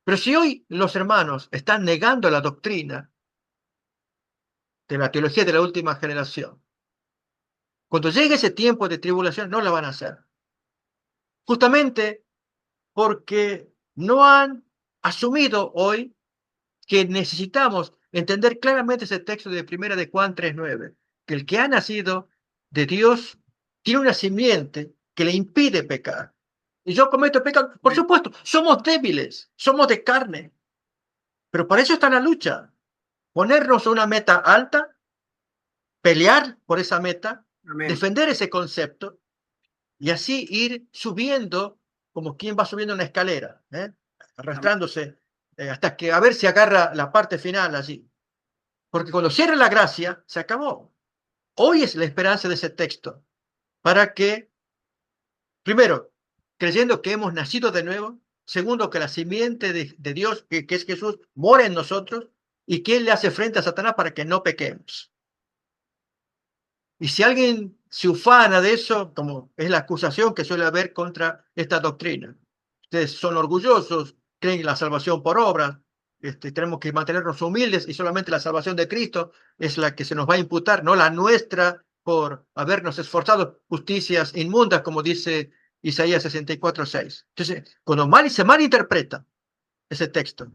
Pero si hoy los hermanos están negando la doctrina de la teología de la última generación, cuando llegue ese tiempo de tribulación no la van a hacer. Justamente porque no han asumido hoy que necesitamos entender claramente ese texto de Primera de Juan 3:9, que el que ha nacido de Dios tiene una simiente que le impide pecar. Y yo cometo pecado. Por supuesto, somos débiles, somos de carne, pero para eso está la lucha. Ponernos una meta alta, pelear por esa meta, Amén. defender ese concepto y así ir subiendo como quien va subiendo una escalera, arrastrándose hasta que a ver si agarra la parte final allí. Porque cuando cierre la gracia, se acabó. Hoy es la esperanza de ese texto para que, primero, creyendo que hemos nacido de nuevo, segundo, que la simiente de Dios, que es Jesús, mora en nosotros y que Él le hace frente a Satanás para que no pequemos. Y si alguien se ufana de eso, como es la acusación que suele haber contra esta doctrina, ustedes son orgullosos, creen en la salvación por obras, tenemos que mantenernos humildes y solamente la salvación de Cristo es la que se nos va a imputar, no la nuestra por habernos esforzado, justicias inmundas, como dice Isaías 64:6. Entonces, cuando se malinterpreta ese texto,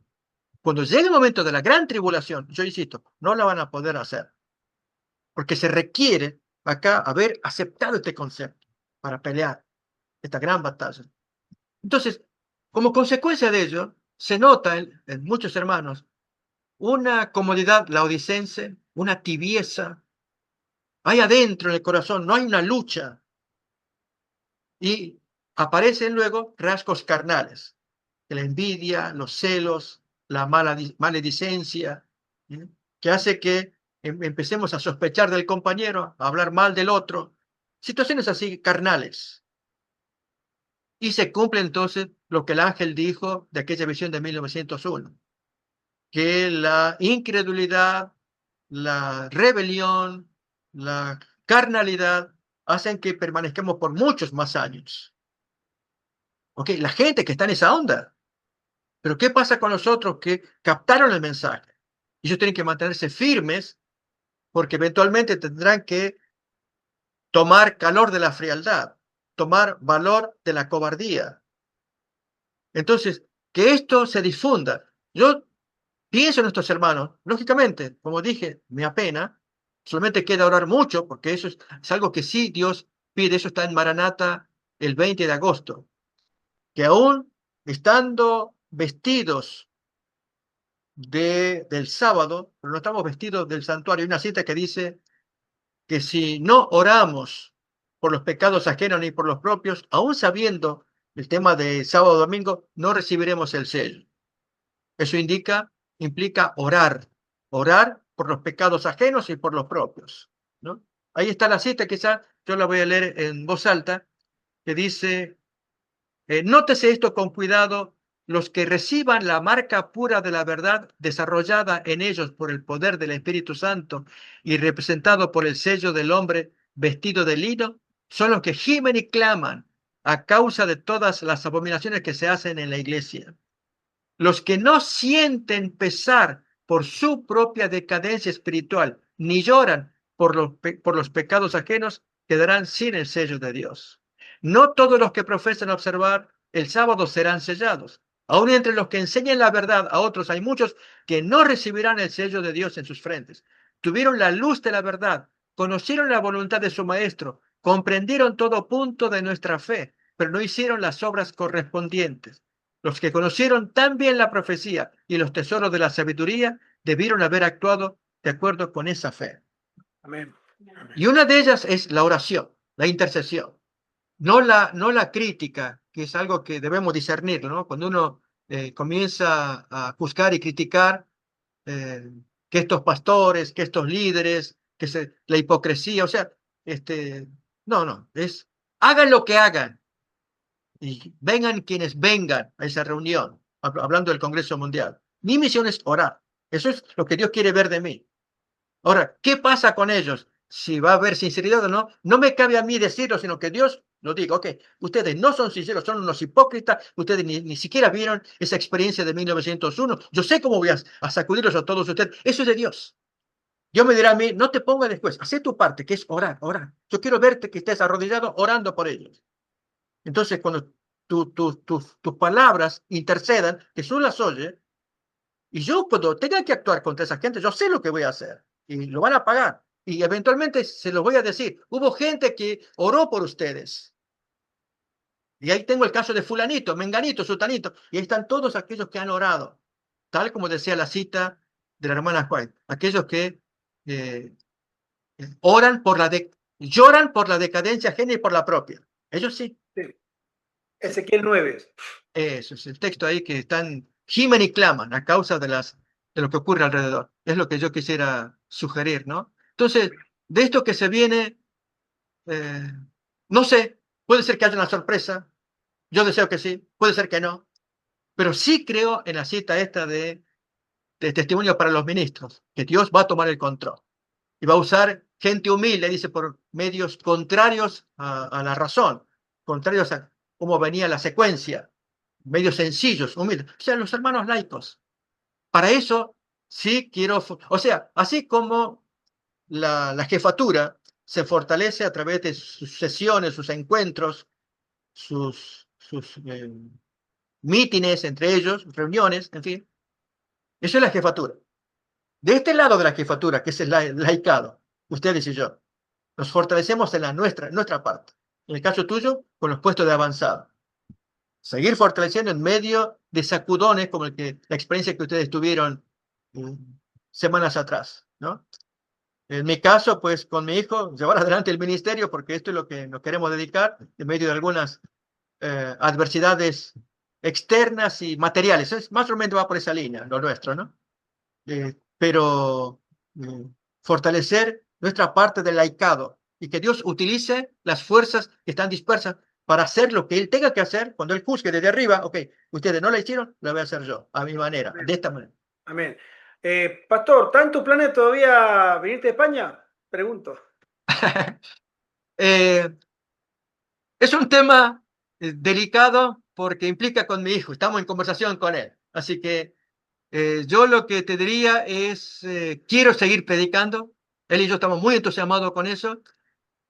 cuando llegue el momento de la gran tribulación, yo insisto, no la van a poder hacer, porque se requiere acá haber aceptado este concepto para pelear esta gran batalla. Entonces, como consecuencia de ello, se nota en muchos hermanos una comodidad laodicense, una tibieza. Hay adentro en el corazón, no hay una lucha. Y aparecen luego rasgos carnales, la envidia, los celos, la maledicencia, ¿sí? Que hace que empecemos a sospechar del compañero, a hablar mal del otro. Situaciones así carnales. Y se cumple entonces lo que el ángel dijo de aquella visión de 1901, que la incredulidad, la rebelión, la carnalidad hacen que permanezcamos por muchos más años. ¿Ok? La gente que está en esa onda. Pero ¿qué pasa con los otros que captaron el mensaje? Ellos tienen que mantenerse firmes porque eventualmente tendrán que tomar calor de la frialdad, tomar valor de la cobardía. Entonces, que esto se difunda. Yo pienso en nuestros hermanos, lógicamente, como dije, me apena, solamente queda orar mucho, porque eso es algo que sí Dios pide, eso está en Maranata el 20 de agosto, que aún estando vestidos del sábado, pero no estamos vestidos del santuario, hay una cita que dice que si no oramos por los pecados ajenos ni por los propios, aún sabiendo el tema de sábado domingo, no recibiremos el sello. Eso implica orar por los pecados ajenos y por los propios, ¿no? Ahí está la cita, quizá yo la voy a leer en voz alta, que dice, nótese esto con cuidado, los que reciban la marca pura de la verdad desarrollada en ellos por el poder del Espíritu Santo y representado por el sello del hombre vestido de lino, son los que gimen y claman a causa de todas las abominaciones que se hacen en la iglesia. Los que no sienten pesar por su propia decadencia espiritual, ni lloran por los pecados ajenos, quedarán sin el sello de Dios. No todos los que profesan observar el sábado serán sellados. Aún entre los que enseñan la verdad a otros hay muchos que no recibirán el sello de Dios en sus frentes. Tuvieron la luz de la verdad, conocieron la voluntad de su maestro, comprendieron todo punto de nuestra fe, pero no hicieron las obras correspondientes. Los que conocieron tan bien la profecía y los tesoros de la sabiduría debieron haber actuado de acuerdo con esa fe. Amén. Y una de ellas es la oración, la intercesión. no la crítica, que es algo que debemos discernir, ¿no? Cuando uno comienza a juzgar y criticar eh, que estos pastores, que estos líderes, la hipocresía, o sea, no, hagan lo que hagan y vengan quienes vengan a esa reunión, hablando del Congreso Mundial. Mi misión es orar. Eso es lo que Dios quiere ver de mí. Ahora, ¿qué pasa con ellos? Si va a haber sinceridad o no, no me cabe a mí decirlo, sino que Dios lo diga. Ok, ustedes no son sinceros, son unos hipócritas, ustedes ni siquiera vieron esa experiencia de 1901. Yo sé cómo voy a sacudirlos a todos ustedes. Eso es de Dios. Dios me dirá a mí, no te pongas después, haz tu parte, que es orar, orar. Yo quiero verte que estés arrodillado orando por ellos. Entonces, cuando tus palabras intercedan, Jesús las oye, y yo cuando tenga que actuar contra esa gente, yo sé lo que voy a hacer y lo van a pagar. Y eventualmente se los voy a decir. Hubo gente que oró por ustedes. Y ahí tengo el caso de fulanito, menganito, sultanito. Y ahí están todos aquellos que han orado. Tal como decía la cita de la hermana White. Aquellos que eh, oran por lloran por la decadencia ajena y por la propia. Ellos sí. Sí. Ezequiel 9. Eso es el texto ahí que están, gimen y claman a causa de lo que ocurre alrededor. Es lo que yo quisiera sugerir, ¿no? Entonces, de esto que se viene, eh, no sé, puede ser que haya una sorpresa, yo deseo que sí, puede ser que no, pero sí creo en la cita esta de testimonio para los ministros, que Dios va a tomar el control y va a usar gente humilde, dice, por medios contrarios a la razón, contrarios a cómo venía la secuencia, medios sencillos, humildes, o sea, los hermanos laicos. Para eso sí quiero, o sea, así como la jefatura se fortalece a través de sus sesiones, sus encuentros, sus mítines entre ellos, reuniones, en fin, eso es la jefatura. De este lado de la jefatura, que es el laicado, ustedes y yo, nos fortalecemos en nuestra parte. En el caso tuyo, con los puestos de avanzado. Seguir fortaleciendo en medio de sacudones como la experiencia que ustedes tuvieron eh, semanas atrás, ¿no? En mi caso, pues con mi hijo, llevar adelante el ministerio, porque esto es lo que nos queremos dedicar, en medio de algunas adversidades externas y materiales. Más o menos va por esa línea, lo nuestro, ¿no? Pero fortalecer nuestra parte del laicado y que Dios utilice las fuerzas que están dispersas para hacer lo que Él tenga que hacer. Cuando Él juzgue desde arriba, ok, ustedes no lo hicieron, lo voy a hacer yo, a mi manera, Amén. de esta manera. Amén. Pastor, ¿está en tus planes todavía venirte a España? Pregunto. eh, es un tema delicado porque implica con mi hijo, estamos en conversación con él. Así que yo lo que te diría es, quiero seguir predicando. Él y yo estamos muy entusiasmados con eso.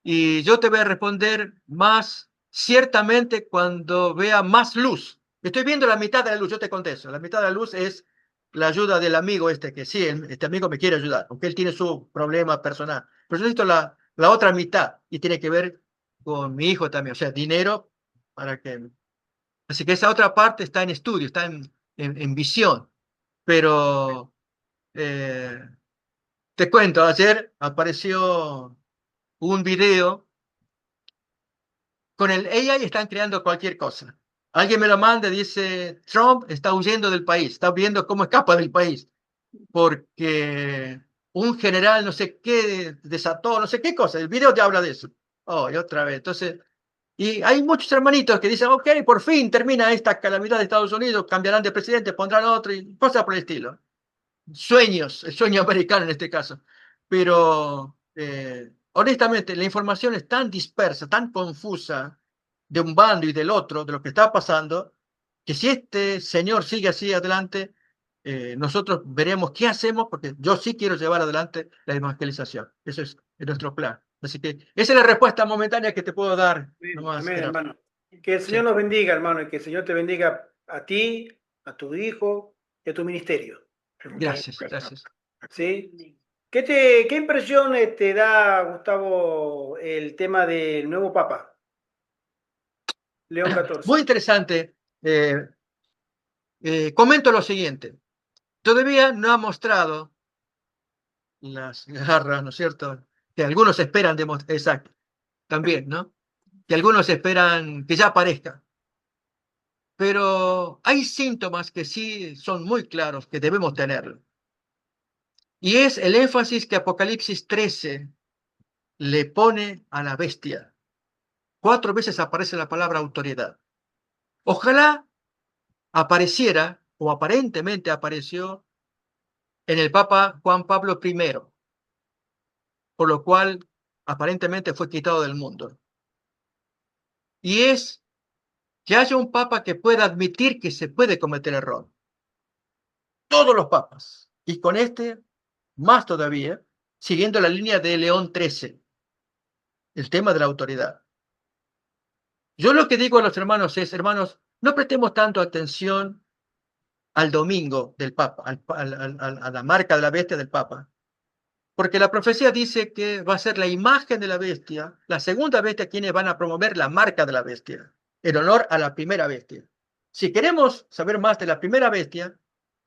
Y yo te voy a responder más ciertamente cuando vea más luz. Estoy viendo la mitad de la luz, yo te contesto. La mitad de la luz es la ayuda del amigo que sí, este amigo me quiere ayudar, aunque él tiene su problema personal. Pero yo necesito la otra mitad y tiene que ver con mi hijo también, o sea, dinero para que... Así que esa otra parte está en estudio, está en visión. Pero te cuento, ayer apareció un video. Con el AI están creando cualquier cosa. Alguien me lo manda y dice, Trump está huyendo del país, está viendo cómo escapa del país, porque un general no sé qué desató, no sé qué cosa. El video te habla de eso. Oh, y otra vez. Entonces, y hay muchos hermanitos que dicen, ok, por fin termina esta calamidad de Estados Unidos, cambiarán de presidente, pondrán otro, y cosas por el estilo. Sueños, el sueño americano en este caso. Pero honestamente, la información es tan dispersa, tan confusa de un bando y del otro, de lo que está pasando, que si este señor sigue así adelante, nosotros veremos qué hacemos, porque yo sí quiero llevar adelante la evangelización. Eso es nuestro plan. Así que esa es la respuesta momentánea que te puedo dar. Amén, Nomás, amén, Gerardo. hermano. Que el Señor Sí. nos bendiga, hermano, y que el Señor te bendiga a ti, a tu hijo y a tu ministerio. Gracias, gracias. ¿Sí? ¿Qué impresiones te da, Gustavo, el tema del nuevo Papa, León XIV? Muy interesante. Comento lo siguiente. Todavía no ha mostrado las garras, ¿no es cierto? Que algunos esperan demostrar, exacto, también, ¿no? que algunos esperan que ya aparezca. Pero hay síntomas que sí son muy claros que debemos tenerlo. Y es el énfasis que Apocalipsis 13 le pone a la bestia. 4 veces aparece la palabra autoridad. Ojalá apareciera, o aparentemente apareció, en el Papa Juan Pablo I, por lo cual aparentemente fue quitado del mundo. Y es que haya un papa que pueda admitir que se puede cometer error. Todos los papas. Y con este, más todavía, siguiendo la línea de León XIII, el tema de la autoridad. Yo lo que digo a los hermanos es, hermanos, no prestemos tanto atención al domingo del Papa, a la marca de la bestia del Papa, porque la profecía dice que va a ser la imagen de la bestia, la segunda bestia quienes van a promover la marca de la bestia, en honor a la primera bestia. Si queremos saber más de la primera bestia,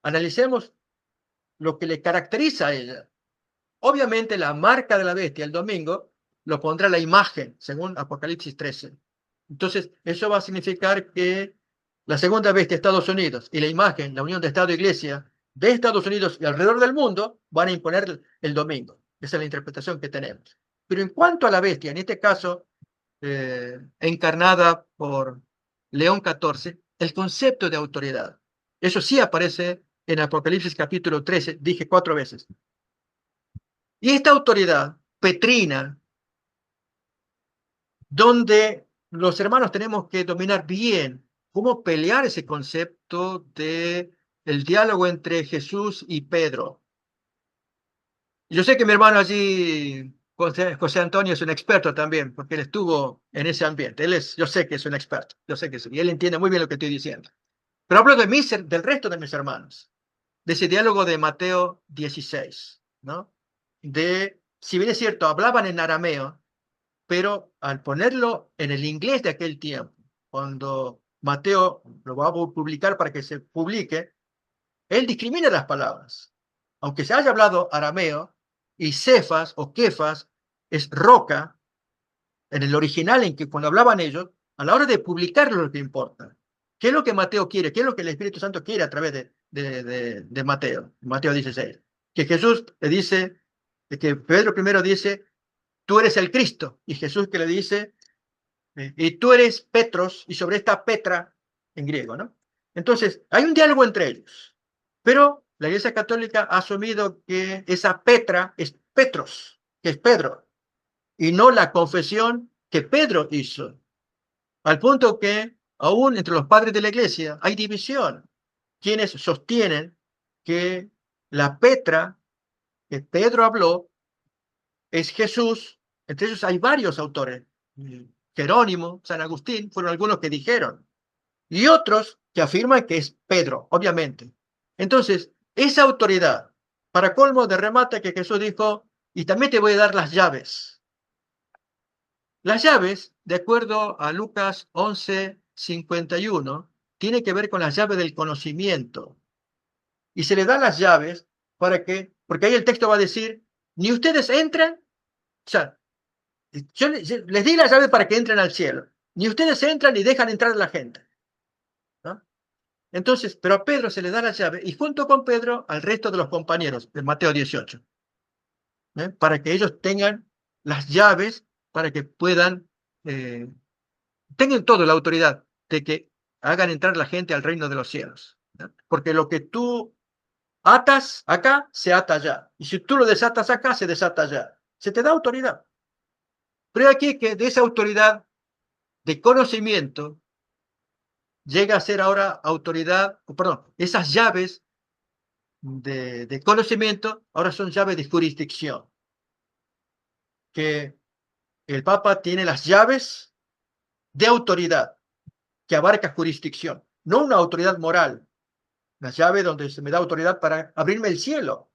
analicemos lo que le caracteriza a ella. Obviamente la marca de la bestia el domingo lo pondrá la imagen, según Apocalipsis 13. Entonces, eso va a significar que la segunda bestia, Estados Unidos, y la imagen, la unión de Estado e Iglesia de Estados Unidos y alrededor del mundo, van a imponer el domingo. Esa es la interpretación que tenemos. Pero en cuanto a la bestia, en este caso, encarnada por León XIV, el concepto de autoridad. Eso sí aparece en Apocalipsis capítulo 13, dije 4 veces. Y esta autoridad petrina, donde los hermanos tenemos que dominar bien cómo pelear ese concepto de el diálogo entre Jesús y Pedro. Yo sé que mi hermano allí, José Antonio, es un experto también, porque él estuvo en ese ambiente. Yo sé que es un experto, yo sé que sí, y él entiende muy bien lo que estoy diciendo. Pero hablo del resto de mis hermanos, de ese diálogo de Mateo 16, ¿no? Si bien es cierto, hablaban en arameo, pero al ponerlo en el inglés de aquel tiempo, cuando Mateo lo va a publicar para que se publique, él discrimina las palabras. Aunque se haya hablado arameo, y Cefas o Kefas es roca, en el original en que cuando hablaban ellos, a la hora de publicarlo lo que importa. ¿Qué es lo que Mateo quiere? ¿Qué es lo que el Espíritu Santo quiere a través de Mateo? Mateo 16. Que Jesús le dice, que Pedro primero dice, tú eres el Cristo. Y Jesús que le dice, y tú eres Petros, y sobre esta Petra, en griego, ¿no? Entonces, hay un diálogo entre ellos. Pero la Iglesia Católica ha asumido que esa Petra es Petros, que es Pedro, y no la confesión que Pedro hizo. Al punto que, aún entre los padres de la Iglesia, hay división. Quienes sostienen que la Petra que Pedro habló es Jesús. Entre ellos hay varios autores. Jerónimo, San Agustín, fueron algunos que dijeron. Y otros que afirman que es Pedro, obviamente. Entonces, esa autoridad, para colmo de remate que Jesús dijo, y también te voy a dar las llaves. Las llaves, de acuerdo a Lucas 11:51, tiene que ver con las llaves del conocimiento. Y se le dan las llaves porque ahí el texto va a decir, ni ustedes entran, o sea, yo les di la llave para que entren al cielo. Ni ustedes entran ni dejan entrar a la gente, ¿no? Entonces, pero a Pedro se le da la llave y junto con Pedro al resto de los compañeros de Mateo 18, para que ellos tengan las llaves, para que puedan, tengan toda la autoridad de que hagan entrar la gente al reino de los cielos, ¿no? Porque lo que tú atas acá, se ata allá. Y si tú lo desatas acá, se desata allá. Se te da autoridad. Pero aquí que de esa autoridad de conocimiento llega a ser ahora autoridad, perdón, esas llaves de conocimiento ahora son llaves de jurisdicción. Que el Papa tiene las llaves de autoridad que abarca jurisdicción, no una autoridad moral. La llave donde se me da autoridad para abrirme el cielo.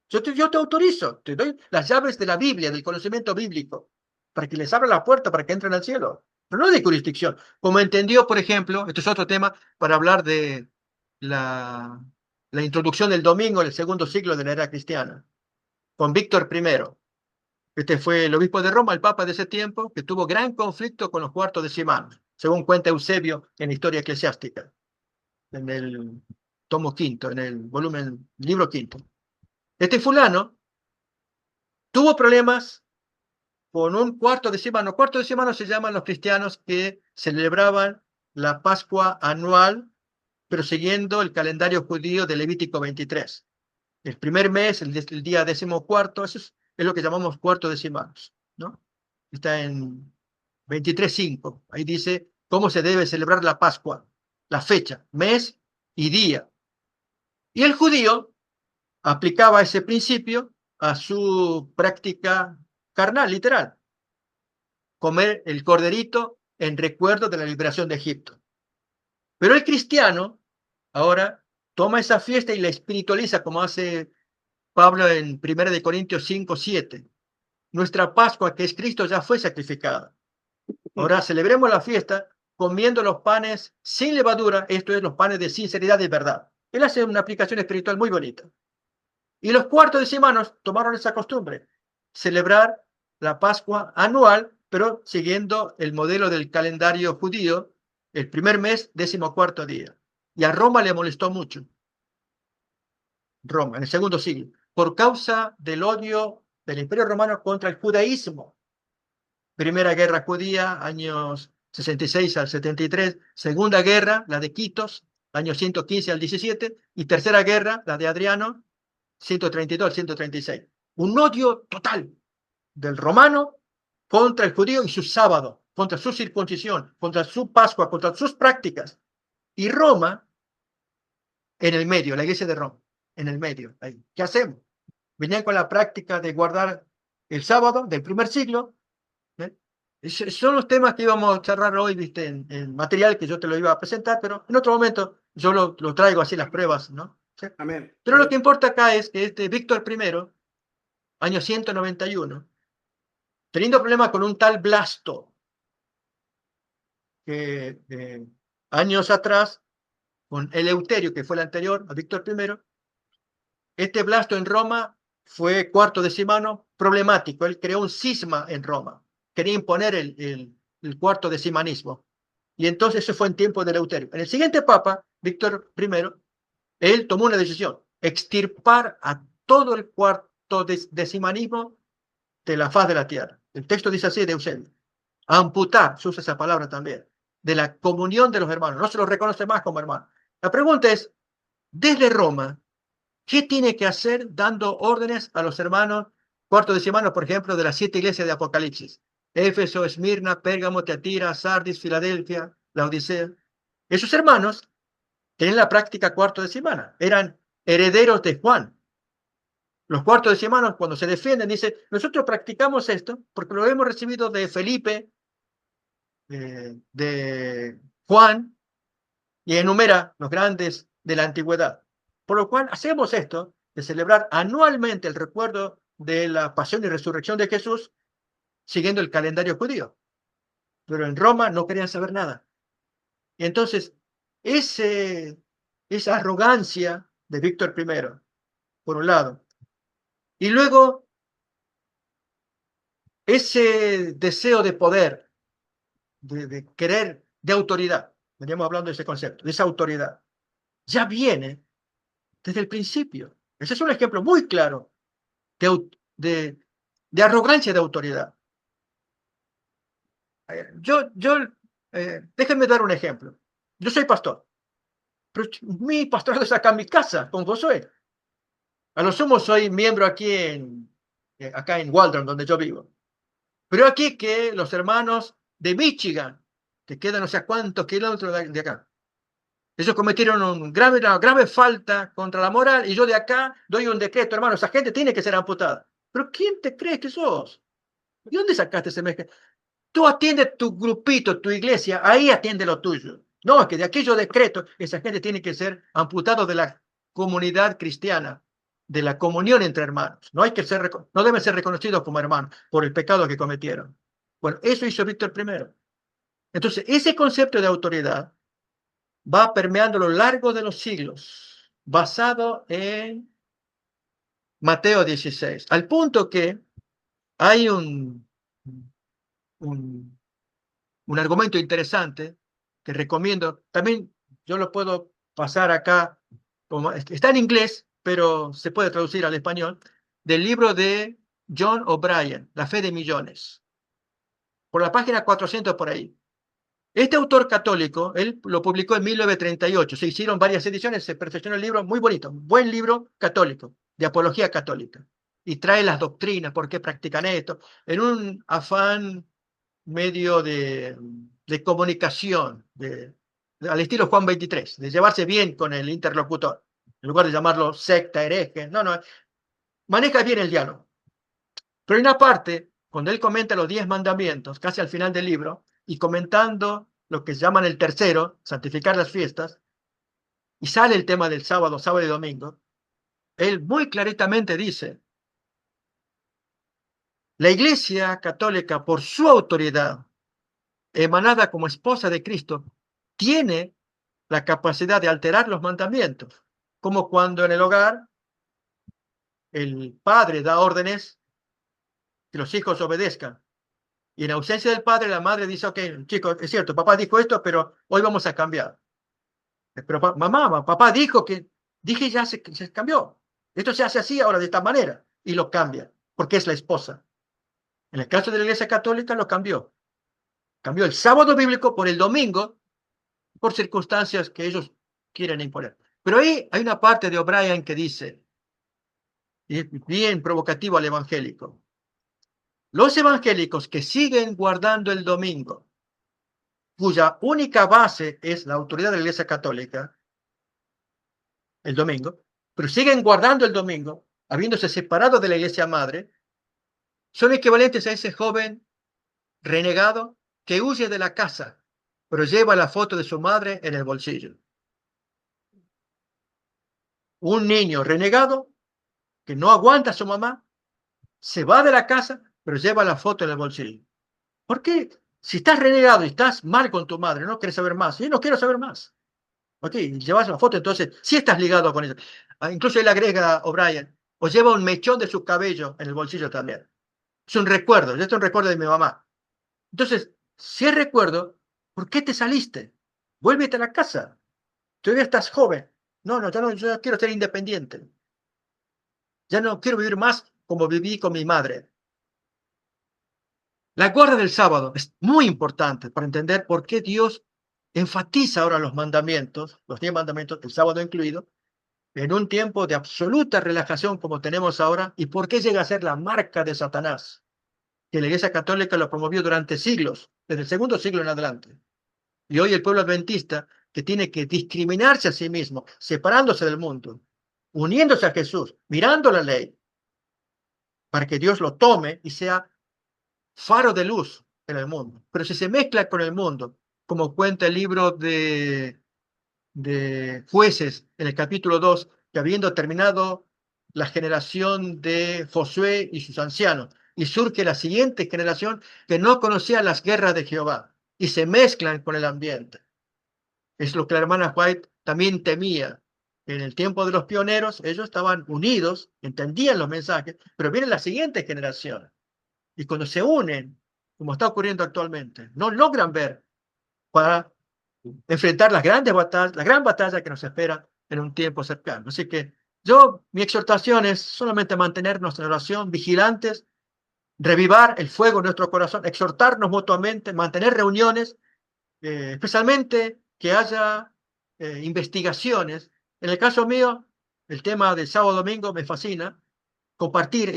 Yo te autorizo, te doy las llaves de la Biblia, del conocimiento bíblico, para que les abra la puerta para que entren al cielo. Pero no de jurisdicción. Como entendió, por ejemplo, esto es otro tema para hablar de la introducción del domingo en el segundo siglo de la era cristiana, con Víctor I. Este fue el obispo de Roma, el papa de ese tiempo, que tuvo gran conflicto con los cuartos decimanos, según cuenta Eusebio en Historia Eclesiástica, en el tomo quinto, en el volumen, libro quinto. Este fulano tuvo problemas con un cuarto decimano. Cuarto decimano se llaman los cristianos que celebraban la Pascua anual, pero siguiendo el calendario judío de Levítico 23. El primer mes, el día 14, eso es lo que llamamos cuarto decimanos, ¿no? Está en 23.5. Ahí dice cómo se debe celebrar la Pascua, la fecha, mes y día. Y el judío aplicaba ese principio a su práctica carnal, literal. Comer el corderito en recuerdo de la liberación de Egipto. Pero el cristiano ahora toma esa fiesta y la espiritualiza, como hace Pablo en 1 Corintios 5:7. Nuestra Pascua, que es Cristo, ya fue sacrificada. Ahora celebremos la fiesta comiendo los panes sin levadura, esto es, los panes de sinceridad y verdad. Él hace una aplicación espiritual muy bonita. Y los cuartos decimanos tomaron esa costumbre, celebrar la Pascua anual, pero siguiendo el modelo del calendario judío, el primer mes, 14º día. Y a Roma le molestó mucho. Roma, en el segundo siglo, por causa del odio del Imperio Romano contra el judaísmo. Primera guerra judía, años 66 al 73. Segunda guerra, la de Quitos, años 115 al 17. Y tercera guerra, la de Adriano, 132 al 136. Un odio total del romano contra el judío y su sábado, contra su circuncisión, contra su Pascua, contra sus prácticas. Y Roma en el medio, la iglesia de Roma, en el medio. Ahí. ¿Qué hacemos? Venían con la práctica de guardar el sábado del primer siglo. ¿eh? Son los temas que íbamos a charlar hoy, viste, en material que yo te lo iba a presentar, pero en otro momento yo lo traigo así las pruebas, ¿no? ¿Sí? Amén. Pero lo que importa acá es que este Víctor I, año 191, teniendo problemas con un tal Blasto, que años atrás, con Eleuterio, que fue el anterior a Víctor I, este Blasto en Roma fue cuarto decimano problemático. Él creó un cisma en Roma. Quería imponer el cuarto decimanismo. Y entonces eso fue en tiempo de Eleuterio. En el siguiente papa, Víctor I, él tomó una decisión: extirpar a todo el cuarto decimanismo de la faz de la tierra. El texto dice así de Eusebio. Amputar, se usa esa palabra también, de la comunión de los hermanos. No se los reconoce más como hermanos. La pregunta es, desde Roma, ¿qué tiene que hacer dando órdenes a los hermanos cuarto decimano, por ejemplo, de las 7 iglesias de Apocalipsis? Éfeso, Esmirna, Pérgamo, Teatira, Sardis, Filadelfia, Laodicea. Esos hermanos tenían la práctica cuarto decimana. Eran herederos de Juan. Los cuartos decimanos, cuando se defienden, dicen, nosotros practicamos esto porque lo hemos recibido de Felipe, de Juan, y enumera los grandes de la antigüedad. Por lo cual hacemos esto, de celebrar anualmente el recuerdo de la pasión y resurrección de Jesús, siguiendo el calendario judío. Pero en Roma no querían saber nada. Y entonces, esa arrogancia de Víctor I, por un lado, y luego ese deseo de poder, de querer, de autoridad, veníamos hablando de ese concepto, de esa autoridad, ya viene desde el principio. Ese es un ejemplo muy claro de arrogancia de autoridad. Déjenme dar un ejemplo. Yo soy pastor, pero mi pastorado es acá en mi casa, con Josué. A lo sumo soy miembro aquí acá en Waldron, donde yo vivo. Pero aquí que los hermanos de Michigan, que quedan no sé a cuántos kilómetros de acá, ellos cometieron una grave falta contra la moral y yo de acá doy un decreto, hermano, esa gente tiene que ser amputada. ¿Pero quién te crees que sos? ¿De dónde sacaste ese mes? Tú atiendes tu grupito, tu iglesia, ahí atiende lo tuyo. No, es que de aquí yo decreto, esa gente tiene que ser amputado de la comunidad cristiana, de la comunión entre hermanos. No deben ser reconocidos como hermanos por el pecado que cometieron. Bueno, eso hizo Víctor I. Entonces, ese concepto de autoridad va permeando a lo largo de los siglos, basado en Mateo 16, al punto que Hay un, un argumento interesante que recomiendo. También yo lo puedo pasar acá, como, está en inglés, pero se puede traducir al español, del libro de John O'Brien, La fe de millones, por la página 400 por ahí. Este autor católico, él lo publicó en 1938, se hicieron varias ediciones, se perfeccionó el libro, muy bonito, un buen libro católico, de apología católica, y trae las doctrinas, por qué practican esto, en un afán medio de comunicación, al estilo Juan 23, de llevarse bien con el interlocutor, en lugar de llamarlo secta, hereje, no, maneja bien el diálogo. Pero hay una parte, cuando él comenta los 10 mandamientos, casi al final del libro, y comentando lo que llaman el tercero, santificar las fiestas, y sale el tema del sábado y domingo, él muy claritamente dice, la Iglesia Católica, por su autoridad, emanada como esposa de Cristo, tiene la capacidad de alterar los mandamientos, como cuando en el hogar el padre da órdenes que los hijos obedezcan. Y en ausencia del padre, la madre dice, ok, chicos, es cierto, papá dijo esto, pero hoy vamos a cambiar. Pero mamá, papá dijo que, dije ya se cambió. Esto se hace así ahora de esta manera. Y lo cambia, porque es la esposa. En el caso de la Iglesia Católica lo cambió. Cambió el sábado bíblico por el domingo, por circunstancias que ellos quieren imponer. Pero ahí hay una parte de O'Brien que dice, y es bien provocativo al evangélico, los evangélicos que siguen guardando el domingo, cuya única base es la autoridad de la Iglesia Católica, el domingo, pero siguen guardando el domingo, habiéndose separado de la Iglesia Madre, son equivalentes a ese joven renegado que huye de la casa, pero lleva la foto de su madre en el bolsillo. Un niño renegado que no aguanta a su mamá, se va de la casa, pero lleva la foto en el bolsillo. ¿Por qué? Si estás renegado y estás mal con tu madre, no quieres saber más. Yo no quiero saber más. Ok, llevas la foto, entonces sí estás ligado con ella. Incluso él agrega, O'Brien, o lleva un mechón de su cabello en el bolsillo también. Es un recuerdo, esto es un recuerdo de mi mamá. Entonces, si es recuerdo, ¿por qué te saliste? Vuélvete a la casa. Todavía estás joven. No, yo ya quiero ser independiente. Ya no quiero vivir más como viví con mi madre. La guarda del sábado es muy importante para entender por qué Dios enfatiza ahora los mandamientos, los 10 mandamientos, el sábado incluido, en un tiempo de absoluta relajación como tenemos ahora, y por qué llega a ser la marca de Satanás, que la Iglesia Católica lo promovió durante siglos, desde el segundo siglo en adelante. Y hoy el pueblo adventista, que tiene que discriminarse a sí mismo, separándose del mundo, uniéndose a Jesús, mirando la ley, para que Dios lo tome y sea faro de luz en el mundo. Pero si se mezcla con el mundo, como cuenta el libro de Jueces en el capítulo 2, que habiendo terminado la generación de Josué y sus ancianos, y surge la siguiente generación que no conocía las guerras de Jehová, y se mezclan con el ambiente. Es lo que la hermana White también temía. En el tiempo de los pioneros, ellos estaban unidos, entendían los mensajes, pero viene la siguiente generación. Y cuando se unen, como está ocurriendo actualmente, no logran ver para enfrentar las grandes batallas, la gran batalla que nos espera en un tiempo cercano. Así que mi exhortación es solamente mantenernos en oración, vigilantes, revivar el fuego en nuestro corazón, exhortarnos mutuamente, mantener reuniones, especialmente que haya investigaciones. En el caso mío, el tema del sábado domingo me fascina, compartir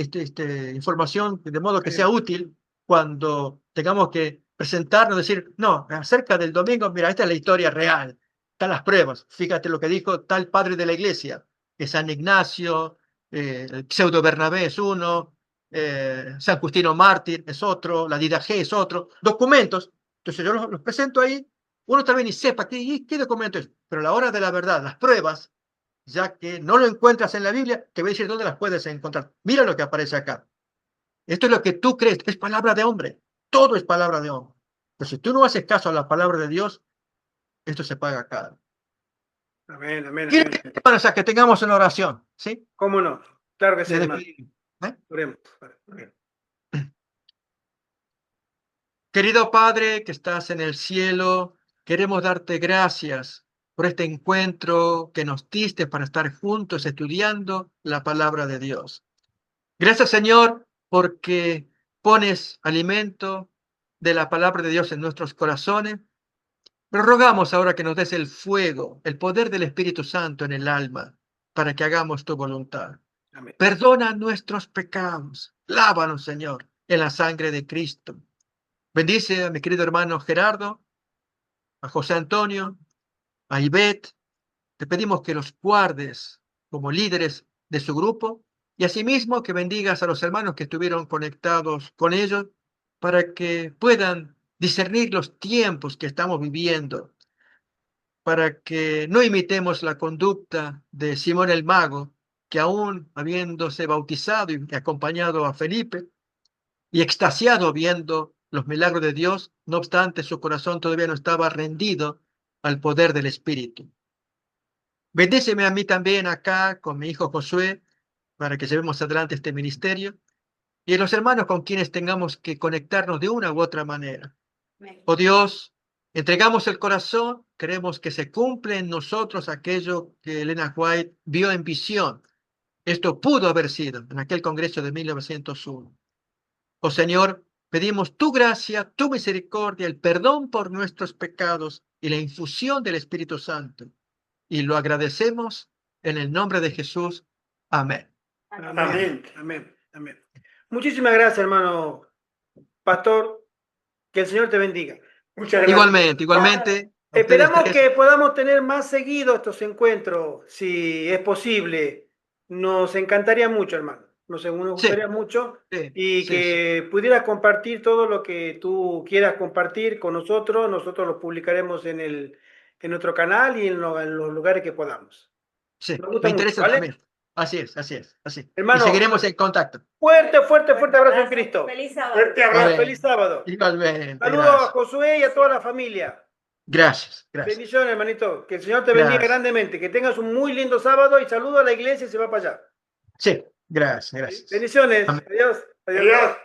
información de modo que sea útil cuando tengamos que presentarnos, decir, no, acerca del domingo, mira, esta es la historia real, están las pruebas. Fíjate lo que dijo tal padre de la iglesia, que San Ignacio, el pseudo Bernabé es uno, San Justino Mártir es otro, la Didache es otro, documentos. Entonces yo los presento ahí, uno también y sepa qué documento es, pero a la hora de la verdad, las pruebas, ya que no lo encuentras en la Biblia, te voy a decir dónde las puedes encontrar. Mira lo que aparece acá. Esto es lo que tú crees, es palabra de hombre. Todo es palabra de hombre. Pero si tú no haces caso a la palabra de Dios, esto se paga caro. Amén, amén, Quiero amén. que, que tengamos una oración, ¿sí? ¿Cómo no? Claro que sí, De hermano. despedir, ¿eh? Oremos. Oremos. Querido Padre que estás en el cielo, queremos darte gracias por este encuentro que nos diste para estar juntos estudiando la palabra de Dios. Gracias, Señor, porque pones alimento de la palabra de Dios en nuestros corazones. Pero rogamos ahora que nos des el fuego, el poder del Espíritu Santo en el alma, para que hagamos tu voluntad. Amén. Perdona nuestros pecados. Lávanos, Señor, en la sangre de Cristo. Bendice a mi querido hermano Gerardo, a José Antonio, a Ivette. Te pedimos que los guardes como líderes de su grupo y asimismo que bendigas a los hermanos que estuvieron conectados con ellos para que puedan discernir los tiempos que estamos viviendo, para que no imitemos la conducta de Simón el Mago, que aún habiéndose bautizado y acompañado a Felipe y extasiado viendo los milagros de Dios, no obstante su corazón todavía no estaba rendido al poder del Espíritu. Bendíceme a mí también acá con mi hijo Josué, para que llevemos adelante este ministerio, y a los hermanos con quienes tengamos que conectarnos de una u otra manera. Amén. Oh Dios, entregamos el corazón, queremos que se cumpla en nosotros aquello que Elena White vio en visión. Esto pudo haber sido en aquel congreso de 1901. Oh Señor, pedimos tu gracia, tu misericordia, el perdón por nuestros pecados y la infusión del Espíritu Santo. Y lo agradecemos en el nombre de Jesús. Amén. Amén. Amén. Amén. Muchísimas gracias, hermano pastor. Que el Señor te bendiga. Muchas gracias. Igualmente. A Esperamos ustedes tres. que podamos tener más seguido estos encuentros, si es posible. Nos encantaría mucho, hermano. Nos gustaría mucho y Sí. que pudieras compartir todo lo que tú quieras compartir con nosotros. Nosotros lo publicaremos en nuestro canal y en los lugares que podamos. Sí, Nos gusta me interesa mucho, ¿vale? también. Así es. Hermano, Y seguiremos en contacto. fuerte abrazo en Cristo. Feliz sábado. Fuerte abrazo. Amén. Feliz sábado. Igualmente. Saludos a Gracias. Josué y a toda la familia. Gracias. Bendiciones, hermanito. Que el Señor te bendiga Gracias. grandemente. Que tengas un muy lindo sábado y saludo a la iglesia y se va para allá. Sí, gracias. Bendiciones. Amén. Adiós. Adiós.